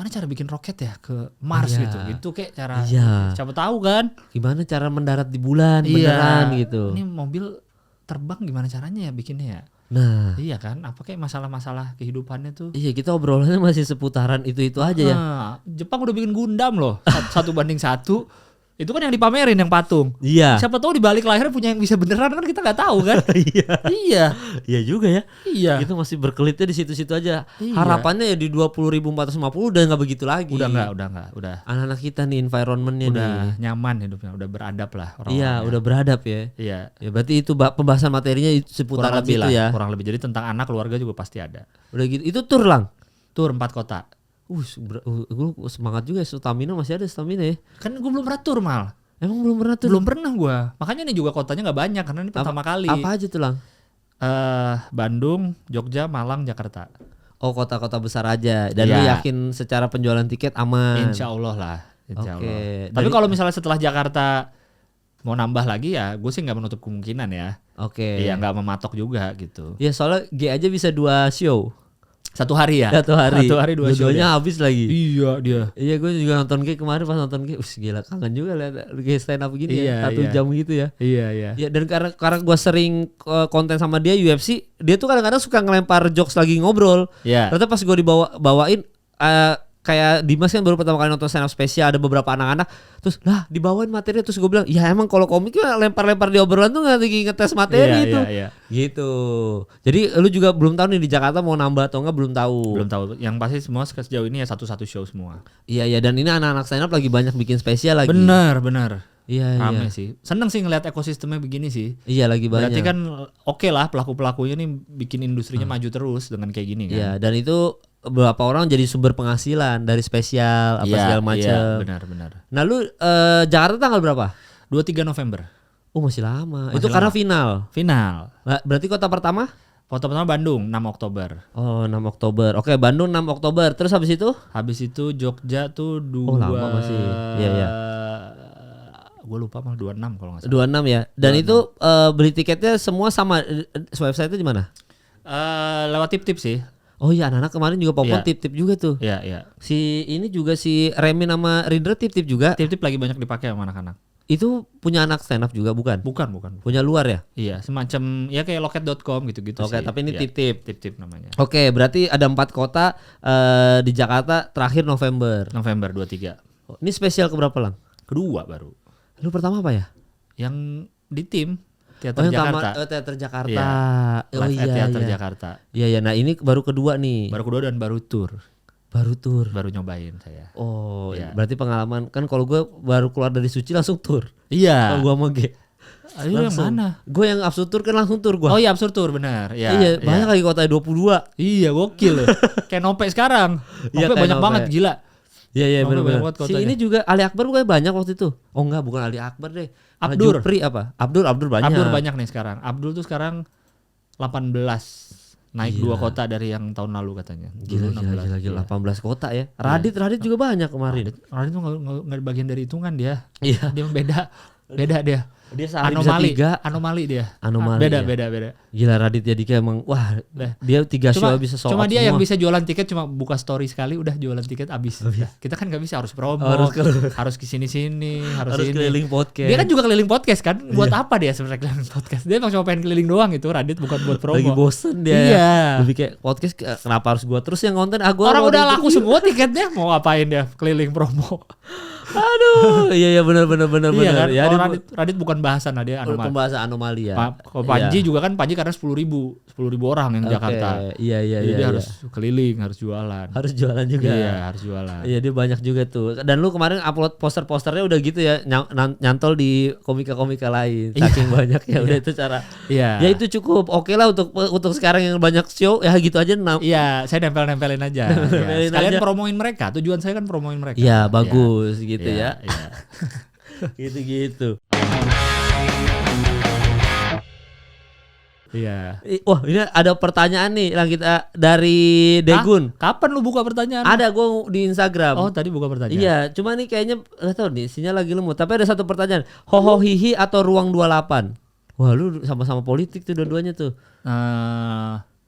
cara bikin roket ya ke Mars Iya. gitu. Gitu kayak cara siapa tahu kan. Gimana cara mendarat di bulan beneran gitu. Ini mobil terbang gimana caranya ya bikinnya ya. Nah, Iya kan, apa kayak masalah-masalah kehidupannya tuh. iya kita obrolannya masih seputaran itu aja ya. Jepang udah bikin Gundam loh, 1:1. Itu kan yang dipamerin yang patung. Iya. Siapa tahu di balik layarnya punya yang bisa beneran kan kita nggak tahu kan. Iya. Iya juga ya. Iya. Kita masih berkelitnya di situ-situ aja. Iya. Harapannya ya di 20.450 udah nggak begitu lagi. Udah nggak. Anak-anak kita nih environmentnya Udah nih. nyaman hidupnya, udah beradab lah orang-orangnya. Iya, udah beradab ya. Iya. Ya berarti itu pembahasan materinya seputaran Kurang lebih itu lah, ya. kurang lebih. Jadi tentang anak keluarga juga pasti ada. Udah gitu. Itu tur Lang. Tur 4 kota. Gue semangat juga ya, stamina masih ada stamina ya. Kan gue belum pernah tur mal. Emang belum pernah tur? Belum pernah gue. Makanya ini juga kotanya nggak banyak karena ini pertama kali. Apa aja tuh Lang? Bandung, Jogja, Malang, Jakarta. Oh kota-kota besar aja. Dan Iya. lu yakin secara penjualan tiket aman? Insya Allah lah. Insya Oke. Allah. Tapi kalau misalnya setelah Jakarta mau nambah lagi ya, gue sih nggak menutup kemungkinan ya. Oke. Iya nggak mematok juga gitu. Ya soalnya G aja bisa 2 show. 1 hari ya. 1 hari. 1 hari 2 show. Dua-duanya habis lagi. Iya dia. Iya gue juga nonton G kemarin pas nonton G. Gila kangen juga lihat G stand up gini Iya, ya. 1 iya. jam gitu ya. Iya. Ya dan karena gue sering konten sama dia UFC, dia tuh kadang-kadang suka ngelempar jokes lagi ngobrol. Iya. Ternyata pas gue bawain kayak Dimas kan baru pertama kali nonton stand up spesial, ada beberapa anak-anak terus lah dibawain materinya, terus gue bilang ya emang kalau komik mah lempar-lempar di obrolan tuh nggak lagi ngetes materi itu. Iya. Gitu. Jadi lu juga belum tahu nih di Jakarta mau nambah atau enggak, belum tahu. Belum tahu. Yang pasti semua sejauh ini ya satu show semua. Iya dan ini anak-anak stand up lagi banyak bikin spesial lagi. Benar. Iya. Rame sih. Seneng sih ngeliat ekosistemnya begini sih. Iya lagi banyak. Berarti kan oke lah pelaku-pelakunya nih bikin industrinya maju terus dengan kayak gini kan. Iya dan itu beberapa orang jadi sumber penghasilan dari spesial apa segala macam. Iya, benar. Nah lu Jakarta tanggal berapa? 23 November. Oh masih lama. Masih Itu karena lama. Final. Berarti kota pertama? Kota pertama Bandung 6 Oktober. Oh 6 Oktober. Oke Bandung 6 Oktober. Terus habis itu? Habis itu Jogja tuh 2. Oh lama masih. Iya. Gue lupa malah 26 kalau nggak salah. 26 ya. Dan 26. Itu beli tiketnya semua sama website-nya di mana? Lewat tip-tip sih. Oh iya anak-anak kemarin juga popon tip-tip juga tuh. Iya. Si ini juga si Remy sama Rindra tip-tip juga. Tip-tip lagi banyak dipakai sama anak-anak. Itu punya anak stand up juga bukan? Bukan. Punya luar ya? Iya, semacam ya kayak loket.com gitu-gitu sih. Oke, tapi ini ya, tip-tip. Tip-tip namanya. Oke, berarti ada 4 kota di Jakarta terakhir November 23. Oh, ini spesial keberapa Lang? Kedua baru. Lu pertama apa ya? Yang di tim Teater Jakarta. Teater Jakarta. Iya. Oh Live at iya. Teater Iya. Jakarta. Iya ya. Nah ini baru kedua nih. Baru kedua dan baru tour. Baru nyobain saya. Oh, Iya. berarti pengalaman kan kalau gue baru keluar dari Suci langsung tour. Iya. Kalau gue mau G. Ayo yang mana? Gue yang Absurd Tour kan langsung tour gue. Oh iya Absurd Tour benar. Ya, Iya, banyak lagi kota 22. Iya, gokil loh. Kayak Nope sekarang. Iya, Nope kayak banyak Nope. banget gila. Iya Nope benar-benar. banyak banget Si kotanya. ini juga Ali Akbar bukan banyak waktu itu. Oh enggak, bukan Ali Akbar deh. Abdur. Jupri apa? Abdur banyak. Abdul banyak nih sekarang. Abdul tuh sekarang 18. Naik 2 kota dari yang tahun lalu katanya. Gila, Dulu 16. 18 kota ya. Radit juga banyak kemarin. Radit tuh nggak bagian dari hitungan dia. Iya. Dia beda dia. Dia sehari bisa 3. Anomali dia. Anomali, Beda, ya. beda. Gila Raditya Dika emang wah dia 3 show bisa sold Cuma out dia semua. yang bisa jualan tiket cuma buka story sekali udah jualan tiket abis. Nah, kita kan nggak bisa harus promo, harus kesini-sini, harus ini. keliling podcast. Dia kan juga keliling podcast kan. Buat apa dia sebenarnya keliling podcast? Dia emang cuma pengen keliling doang itu Radit bukan buat promo. Lagi bosen dia. Iya. Lebih kayak podcast kenapa harus gua terus yang konten gua Orang mau udah di- laku semua tiketnya mau ngapain dia keliling promo. Aduh, iya benar. Iya kan? Ya, Kalau dia Radit bukan bahasan lah dia anomali. pembahasan anomali ya. Kalau Panji Iya. juga kan Panji karena 10.000 orang yang Oke, Jakarta. Iya. Jadi dia harus keliling, harus jualan. harus jualan juga. Iya, harus jualan. Iya dia banyak juga tuh. Dan lu kemarin upload poster-posternya udah gitu ya nyantol di komika-komika lain. Saking banyak ya udah itu cara. Iya. Ya itu cukup oke lah untuk sekarang yang banyak show ya gitu aja. Iya, saya nempel-nempelin aja. Nempelin Sekalian aja. promoin mereka. Tujuan saya kan promoin mereka. Iya bagus gitu Iya, ya. iya. Gitu-gitu. Iya. Wah ini ada pertanyaan nih yang kita dari Degun. Kapan lu buka pertanyaan? Ada gue di Instagram. Oh, tadi buka pertanyaan. Iya, cuma nih kayaknya gak tau nih, sinyal lagi lemot. Tapi ada satu pertanyaan, Hoho Hihi atau Ruang 28? Wah, lu sama-sama politik tuh dua-duanya tuh.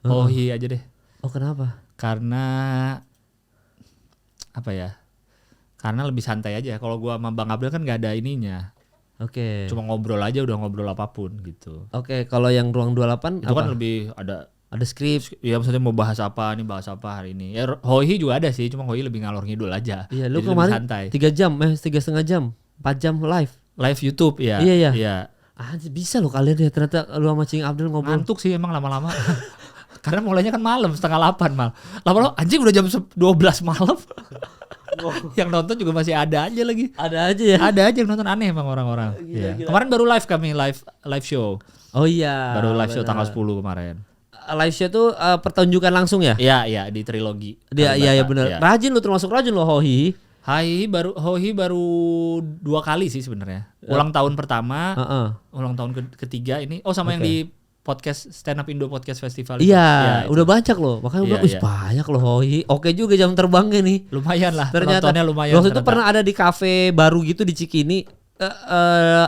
Hohi aja deh. Oh, kenapa? Karena apa ya? Karena lebih santai aja. Kalau gua sama Bang Abdul kan nggak ada ininya. Oke. Cuma ngobrol aja udah ngobrol apapun gitu. Oke, kalau yang Ruang 28 Itu apa? kan lebih ada Skrip. ya maksudnya mau bahas apa hari ini. Ya Hohi juga ada sih, cuma Hohi lebih ngalor ngidul aja. Iya, lu Jadi lebih kemarin santai. 3 jam, 3,5 jam, 4 jam live. Live YouTube ya. Iya. Iya. Bisa lo kalian ya ternyata lu sama Cing Abdul ngobrol. Ngantuk sih emang lama-lama. Karena mulainya kan malam 7:30 mal. Lama-lama anjing udah jam 12 malam. Yang nonton juga masih ada aja lagi. Ada aja ya. Ada aja yang nonton aneh emang orang-orang. Iya. Kemarin baru kami live show. Oh iya. Baru live show benar. tanggal 10 kemarin. Live show tuh pertunjukan langsung ya? Iya di trilogi. Iya benar. Iya. Rajin lu termasuk rajin lo Hohi. Hohi baru 2 kali sih sebenarnya. Ulang tahun pertama, ulang tahun ketiga ini. Oh sama yang di podcast Stand Up Indo Podcast Festival. Iya, itu. udah banyak loh. Makanya Iya, udah banyak loh Hohi. Oke juga jam terbangnya nih. Lumayan lah. Ternyata Penontonnya lumayan. waktu itu pernah ada di kafe baru gitu di Cikini.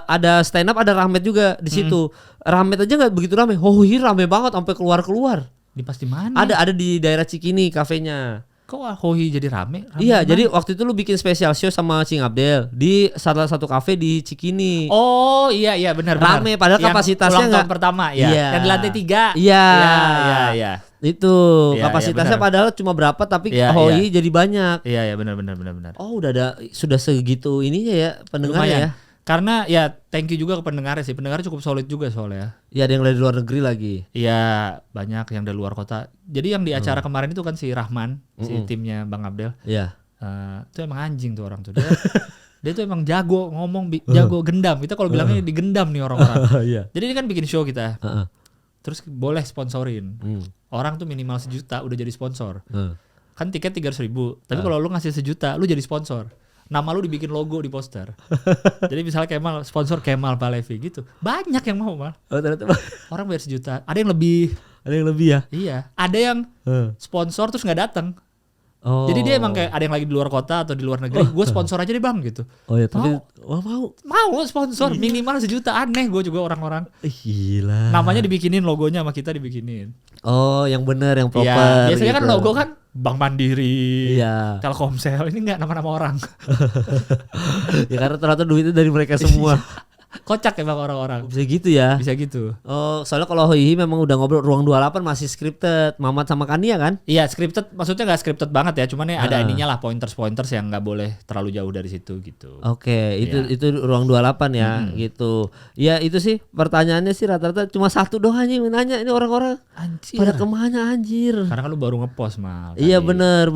Ada stand up, ada Rahmat juga di situ. Rahmat aja nggak begitu rame. Hohi rame banget sampai keluar. Di pas di mana? Ada di daerah Cikini kafenya. Kok Hohi jadi rame? Iya, jadi waktu itu lu bikin special show sama Cing Abdel di salah satu kafe di Cikini. Oh iya benar. Rame, padahal Yang kapasitasnya ulang tahun nggak- pertama ya. Iya. Yang di lantai 3. Iya. Iya. Itu Iya, kapasitasnya iya, padahal cuma berapa tapi Iya, Hohi jadi banyak. Iya benar. Oh, sudah segitu ininya ya pendengarnya ya. Karena ya thank you juga ke pendengarnya sih. Pendengarnya cukup solid juga soalnya. Iya, ada yang dari luar negeri lagi. Iya, banyak yang dari luar kota. Jadi yang di acara kemarin itu kan si Rahman, si timnya Bang Abdel. Iya. Itu emang anjing tuh orang tuh. Dia tuh emang jago ngomong, jago gendam. Kita kalau bilangnya digendam nih orang-orang. Iya. Jadi ini kan bikin show kita. Heeh. Terus boleh sponsorin. Orang tuh minimal 1 juta udah jadi sponsor. Kan tiket 300.000. Tapi kalau lu ngasih 1 juta, lu jadi sponsor. Nama lu dibikin logo di poster. Jadi misalnya Kemal sponsor Kemal Palevi gitu. Banyak yang mau mal. Oh, ternyata Orang bayar 1 juta. Ada yang lebih. ada yang lebih ya. Iya. Ada yang sponsor terus nggak datang. Oh. Jadi dia emang kayak ada yang lagi di luar kota atau di luar negeri. Gue sponsor aja deh bang gitu. Oh ya, tapi Mau. Mau sponsor minimal 1 juta. Aneh gue juga orang-orang. Gila. Namanya dibikinin, logonya sama kita dibikinin. Oh, yang benar, yang proper. Iya. Biasanya kan gitu. logo kan Bank Mandiri, Iya. Telkomsel. Ini nggak nama-nama orang. Ya karena ternyata duitnya dari mereka semua. Kocak emang orang-orang. Bisa gitu ya. Bisa gitu. Oh, soalnya kalau Hihi memang udah ngobrol ruang 28 masih scripted. Mamat sama Kania kan? Iya, scripted maksudnya enggak scripted banget ya, cuman ya ada ininya lah pointers yang enggak boleh terlalu jauh dari situ gitu. Oke, itu ruang 28 ya gitu. Ya itu sih pertanyaannya sih rata-rata cuma satu doang aja yang nanya ini orang-orang Anjir. pada kemana anjir? Karena kan lu baru ngepost mal. Iya bener.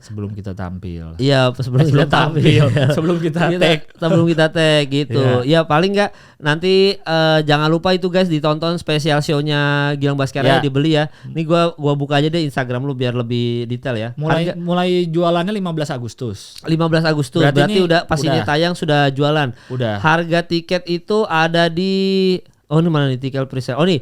Sebelum kita tampil. Iya sebelum kita tampil. Sebelum kita tag. Sebelum kita tag gitu. Ya paling enggak nanti jangan lupa itu guys ditonton spesial show-nya Gilang Baskara dibeli ya. Ini gua buka aja deh Instagram lu biar lebih detail ya. Mulai jualannya 15 Agustus. 15 Agustus. Berarti udah pas ini tayang sudah jualan. Udah. Harga tiket itu ada di ini mana nih tiket presale.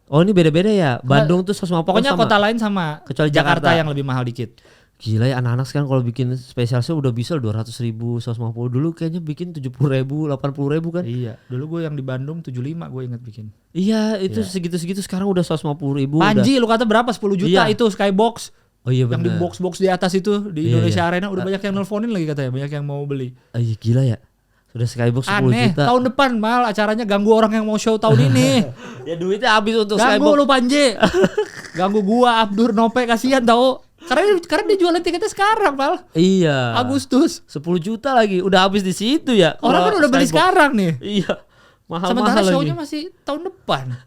Oh ini beda-beda ya. Bandung tuh 150 pokoknya sama. Kota lain sama. Kecuali Jakarta yang lebih mahal dikit. Gila ya anak-anak sekarang kalau bikin spesial show udah bisa 200.000, 150 dulu kayaknya bikin 70.000, 80.000 kan? Iya, dulu gue yang di Bandung 75 gue inget bikin. Iya itu segitu-segitu sekarang udah 150.000. Panji lu kata berapa 10 juta itu Skybox. Oh iya bener. Yang di box-box di atas itu di Indonesia Arena udah banyak yang nelponin lagi katanya, banyak yang mau beli. Iya gila ya. Sudah Skybox 10 Aneh, juta. tahun depan mal acaranya ganggu orang yang mau show tahun ini. Ya duitnya habis untuk ganggu Skybox. Lu Panji. Ganggu gua Abdur Nope kasihan tau. Karena dia jualan tiketnya sekarang, Mal. Iya. Agustus. 10 juta lagi. Udah habis di situ ya. Orang kan udah beli sekarang nih. Iya. Mahal-mahal sementara lagi. show-nya masih tahun depan.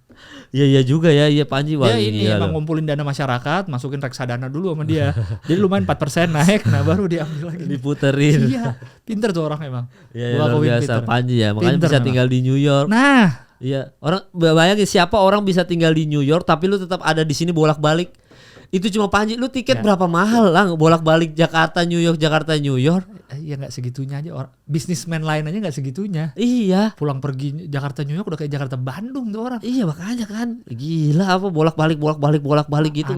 Iya juga ya. Iya Panji. Dia ini emang ngumpulin dana masyarakat, masukin reksadana dulu sama dia. Jadi lumayan 4% naik, nah baru diambil lagi. Diputerin. Iya. Pinter tuh orang emang. Iya luar biasa pinter. Panji ya. Makanya pinter bisa memang. Tinggal di New York. Nah. Iya. Orang bayangin siapa orang bisa tinggal di New York tapi lu tetap ada di sini bolak-balik. Itu cuma Panji, lu tiket berapa mahal lah bolak-balik Jakarta New York Iya nggak segitunya aja bisnismen lain aja nggak segitunya. Iya. Pulang pergi Jakarta New York udah kayak Jakarta Bandung tuh orang. Iya makanya kan gila apa bolak-balik gitu.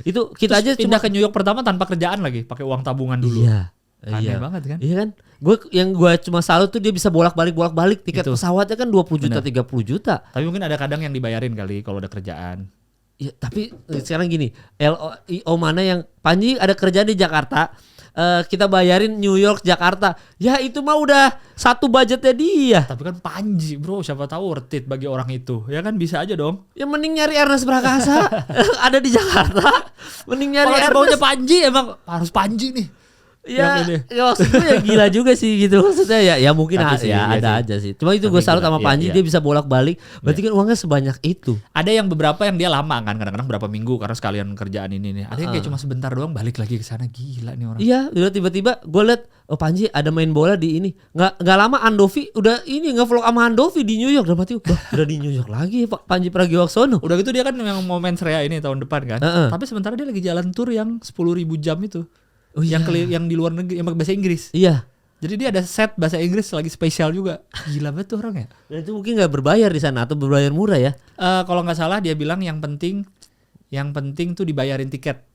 Itu kita terus aja pindah ke New York pertama tanpa kerjaan lagi, pakai uang tabungan dulu. Iya. Aneh banget kan? Iya kan? Gue cuma salut tuh dia bisa bolak-balik tiket pesawatnya kan 20 juta 30 juta. Tapi mungkin ada kadang yang dibayarin kali kalau ada kerjaan. Ya, tapi sekarang gini, LO mana yang Panji ada kerjaan di Jakarta, kita bayarin New York Jakarta, ya itu mah udah satu budgetnya dia. Tapi kan Panji bro, siapa tahu worth it bagi orang itu, ya kan bisa aja dong. Ya mending nyari Ernest Prakasa ada di Jakarta, mending nyari Ernest. Kalau baunya Panji emang harus Panji nih. Ya maksud gue ya gila juga sih gitu maksudnya ya mungkin ada aja sih. Cuma itu gue salut sama Panji dia bisa bolak-balik. Berarti kan uangnya sebanyak itu. Ada yang beberapa yang dia lama kan kadang-kadang berapa minggu karena sekalian kerjaan ini nih. Ada yang kayak cuma sebentar doang balik lagi ke sana gila nih orang. Iya, udah tiba-tiba gue liat Panji ada main bola di ini. Nggak lama Andovi udah ini nge-vlog sama Andovi di New York. Berarti udah di New York lagi Pak Panji Pragiwaksono. Udah gitu dia kan yang mau main Serea ini tahun depan kan. Tapi sementara dia lagi jalan tour yang 10.000 jam itu. Oh, yang di luar negeri yang pakai bahasa Inggris. Iya. Jadi dia ada set bahasa Inggris lagi spesial juga. Gila banget tuh orang ya. Dan itu mungkin nggak berbayar di sana atau berbayar murah ya? Kalau nggak salah dia bilang yang penting tuh dibayarin tiket.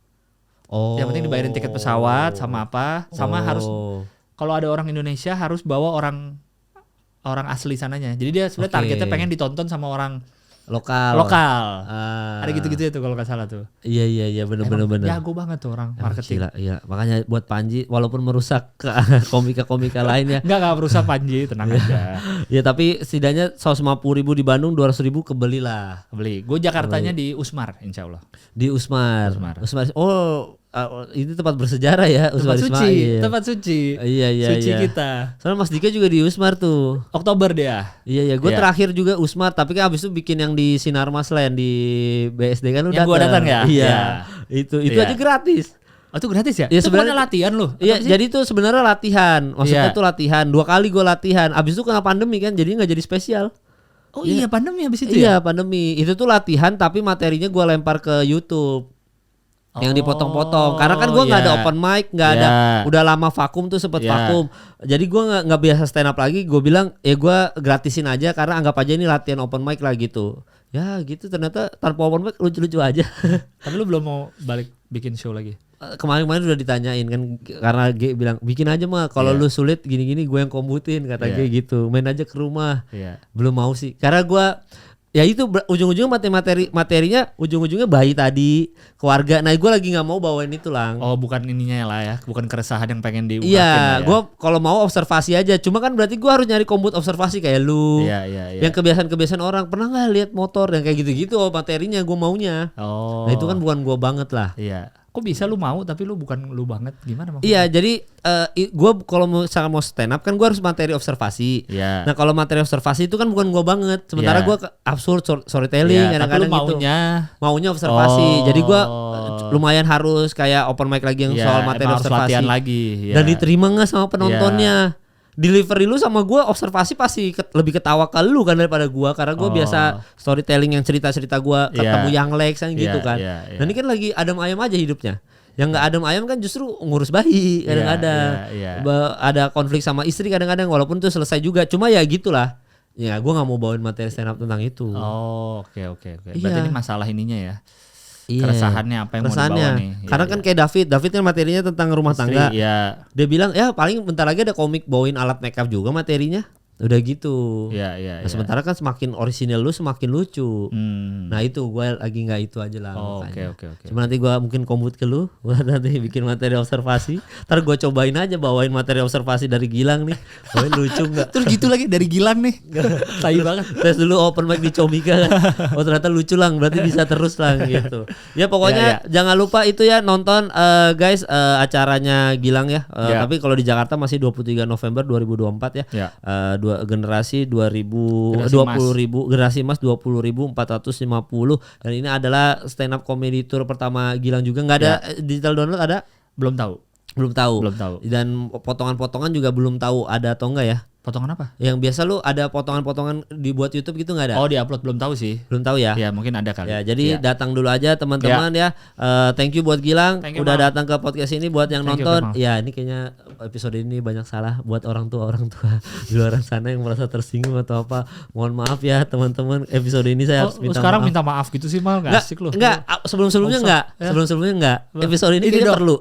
Oh. Yang penting dibayarin tiket pesawat sama apa, sama harus kalau ada orang Indonesia harus bawa orang asli sananya. Jadi dia sebenarnya targetnya pengen ditonton sama orang lokal. Ada gitu-gitu itu kalau nggak salah tuh. Iya benar. Jago banget tuh orang marketing. Iya. Makanya buat Panji walaupun merusak komika-komika lain ya. Enggak merusak Panji, tenang aja. Ya tapi setidaknya 150.000 di Bandung, 200.000 kebeli. Gue Jakartanya di Usmar insya Allah. Di Usmar. Ini tempat bersejarah ya Usmar Ismail. Tempat suci. Iya. Suci kita. Soalnya Mas Dika juga di Usmar tuh. Oktober dia. Iya. Gue terakhir juga Usmar, tapi kan abis itu bikin yang di Sinarmas Land di BSD kan udah. Yang gue datang ya. Iya. Itu aja gratis. Oh itu gratis ya? Iya sebenarnya latihan loh. Iya jadi tuh sebenarnya latihan. Maksudnya tuh latihan. 2 kali gue latihan. Abis itu kena pandemi kan, jadi nggak jadi spesial. Oh iya pandemi abis itu ya? Iya pandemi. Itu tuh latihan tapi materinya gue lempar ke YouTube. Yang dipotong-potong karena kan gue nggak ada open mic, nggak ada, udah lama vakum tuh sempet vakum, jadi gue nggak biasa stand up lagi. Gue bilang gue gratisin aja karena anggap aja ini latihan open mic lah gitu. Ya gitu ternyata tanpa open mic lucu-lucu aja. Tapi lu belum mau balik bikin show lagi? Kemarin udah ditanyain kan karena G bilang bikin aja mah kalau lu sulit gini-gini gue yang kombutin kata G gitu, main aja ke rumah. Belum mau sih karena gue ya itu ujung-ujungnya materinya ujung-ujungnya bayi tadi, keluarga. Nah, gue lagi nggak mau bawain itu Lang. Oh, bukan ininya lah ya, bukan keresahan yang pengen diungkapin. Iya, gue kalau mau observasi aja. Cuma kan berarti gue harus nyari kombut observasi kayak lu. Iya. Yang kebiasaan-kebiasaan orang, pernah nggak lihat motor yang kayak gitu-gitu? Oh, materinya gue maunya. Oh. Nah, itu kan bukan gue banget lah. Iya. Kok bisa lu mau tapi lu bukan lu banget, gimana maksudnya? Iya, jadi gue kalau misalnya mau stand up kan gue harus materi observasi. Iya. Nah, kalau materi observasi itu kan bukan gue banget. Sementara gue absurd storytelling kadang-kadang gitu. Maunya observasi. Jadi gue lumayan harus kayak open mic lagi yang soal materi observasi. Latihan lagi. Dan diterima nggak sama penontonnya? Delivery lu sama gue observasi pasti lebih ketawa ke lu kan daripada gue, karena gue biasa storytelling yang cerita-cerita gue ketemu yang Lex kan gitu kan. Dan ini kan lagi adem ayam aja hidupnya. Yang nggak adem ayam kan justru ngurus bayi kadang-kadang. Ada konflik sama istri kadang-kadang, walaupun itu selesai juga. Cuma ya gitulah. Ya gue nggak mau bawain materi stand up tentang itu. Oh, oke. Berarti ini masalah ininya ya. Iya. Keresahannya apa yang mau dibawa nih. Karena kan kayak David kan materinya tentang rumah tangga. Iya. Dia bilang ya paling bentar lagi ada komik bawain alat makeup juga materinya. Udah gitu. Iya. Nah, sementara kan semakin orisinal lu semakin lucu. Nah itu gue lagi nggak itu aja lah. Oke. Cuma nanti gue mungkin kombut ke lu, buat nanti bikin materi observasi. Ntar gue cobain aja bawain materi observasi dari Gilang nih. Lucu nggak? Terus gitu lagi dari Gilang nih. Tai banget. Tes dulu open mic di Comika kan. Oh ternyata lucu Lang, berarti bisa terus Lang gitu. Ya pokoknya jangan lupa itu ya nonton guys acaranya Gilang ya. Tapi kalau di Jakarta masih 23 November 2024 ya. Generasi 2020.000 generasi emas 20.450 dan ini adalah stand up comedy tour pertama Gilang juga. Nggak ada digital download ada? Belum tahu Dan potongan-potongan juga belum tahu ada atau enggak ya. Potongan apa? Yang biasa lu ada potongan-potongan dibuat YouTube gitu nggak ada? Oh diupload belum tahu sih. Belum tahu ya? Ya mungkin ada kali. Ya jadi datang dulu aja teman-teman ya. Thank you buat Gilang udah datang ke podcast ini. Buat yang nonton ya ini kayaknya episode ini banyak salah buat orang tua di luar sana yang merasa tersinggung atau apa. Mohon maaf ya teman-teman, episode ini saya harus sekarang minta maaf gitu sih Mal, nggak asik loh. Enggak, sebelum-sebelumnya enggak. Episode ini kayaknya perlu.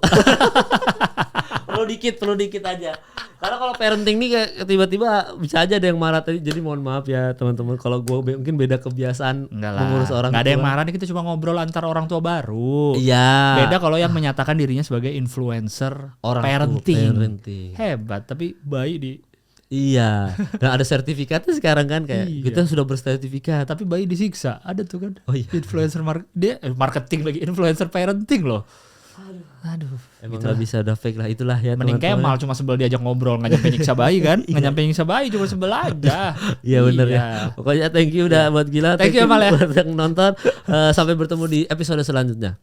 perlu dikit aja. Karena kalau parenting nih kayak tiba-tiba bisa aja ada yang marah tadi. Jadi mohon maaf ya teman-teman kalau gue mungkin beda kebiasaan mengurus orang tua. Enggak ada yang marah nih, kita cuma ngobrol antar orang tua baru. Iya. Beda kalau yang menyatakan dirinya sebagai influencer parenting. Hebat, tapi bayi di Iya. Dan ada sertifikatnya sekarang kan kayak kita sudah bersertifikat. Tapi bayi disiksa. Ada tuh kan. Oh iya. Influencer marketing lagi, influencer parenting loh. Aduh. Emang gak bisa udah fake lah, itulah ya. Mending Kemal cuma sebel diajak ngobrol, nggak nyampe nyiksa bayi kan. Nggak nyampe nyiksa bayi, cuma sebel aja. Iya bener ya. Pokoknya thank you udah buat Gila. Thank you Mal ya. Buat yang nonton. Sampai bertemu di episode selanjutnya.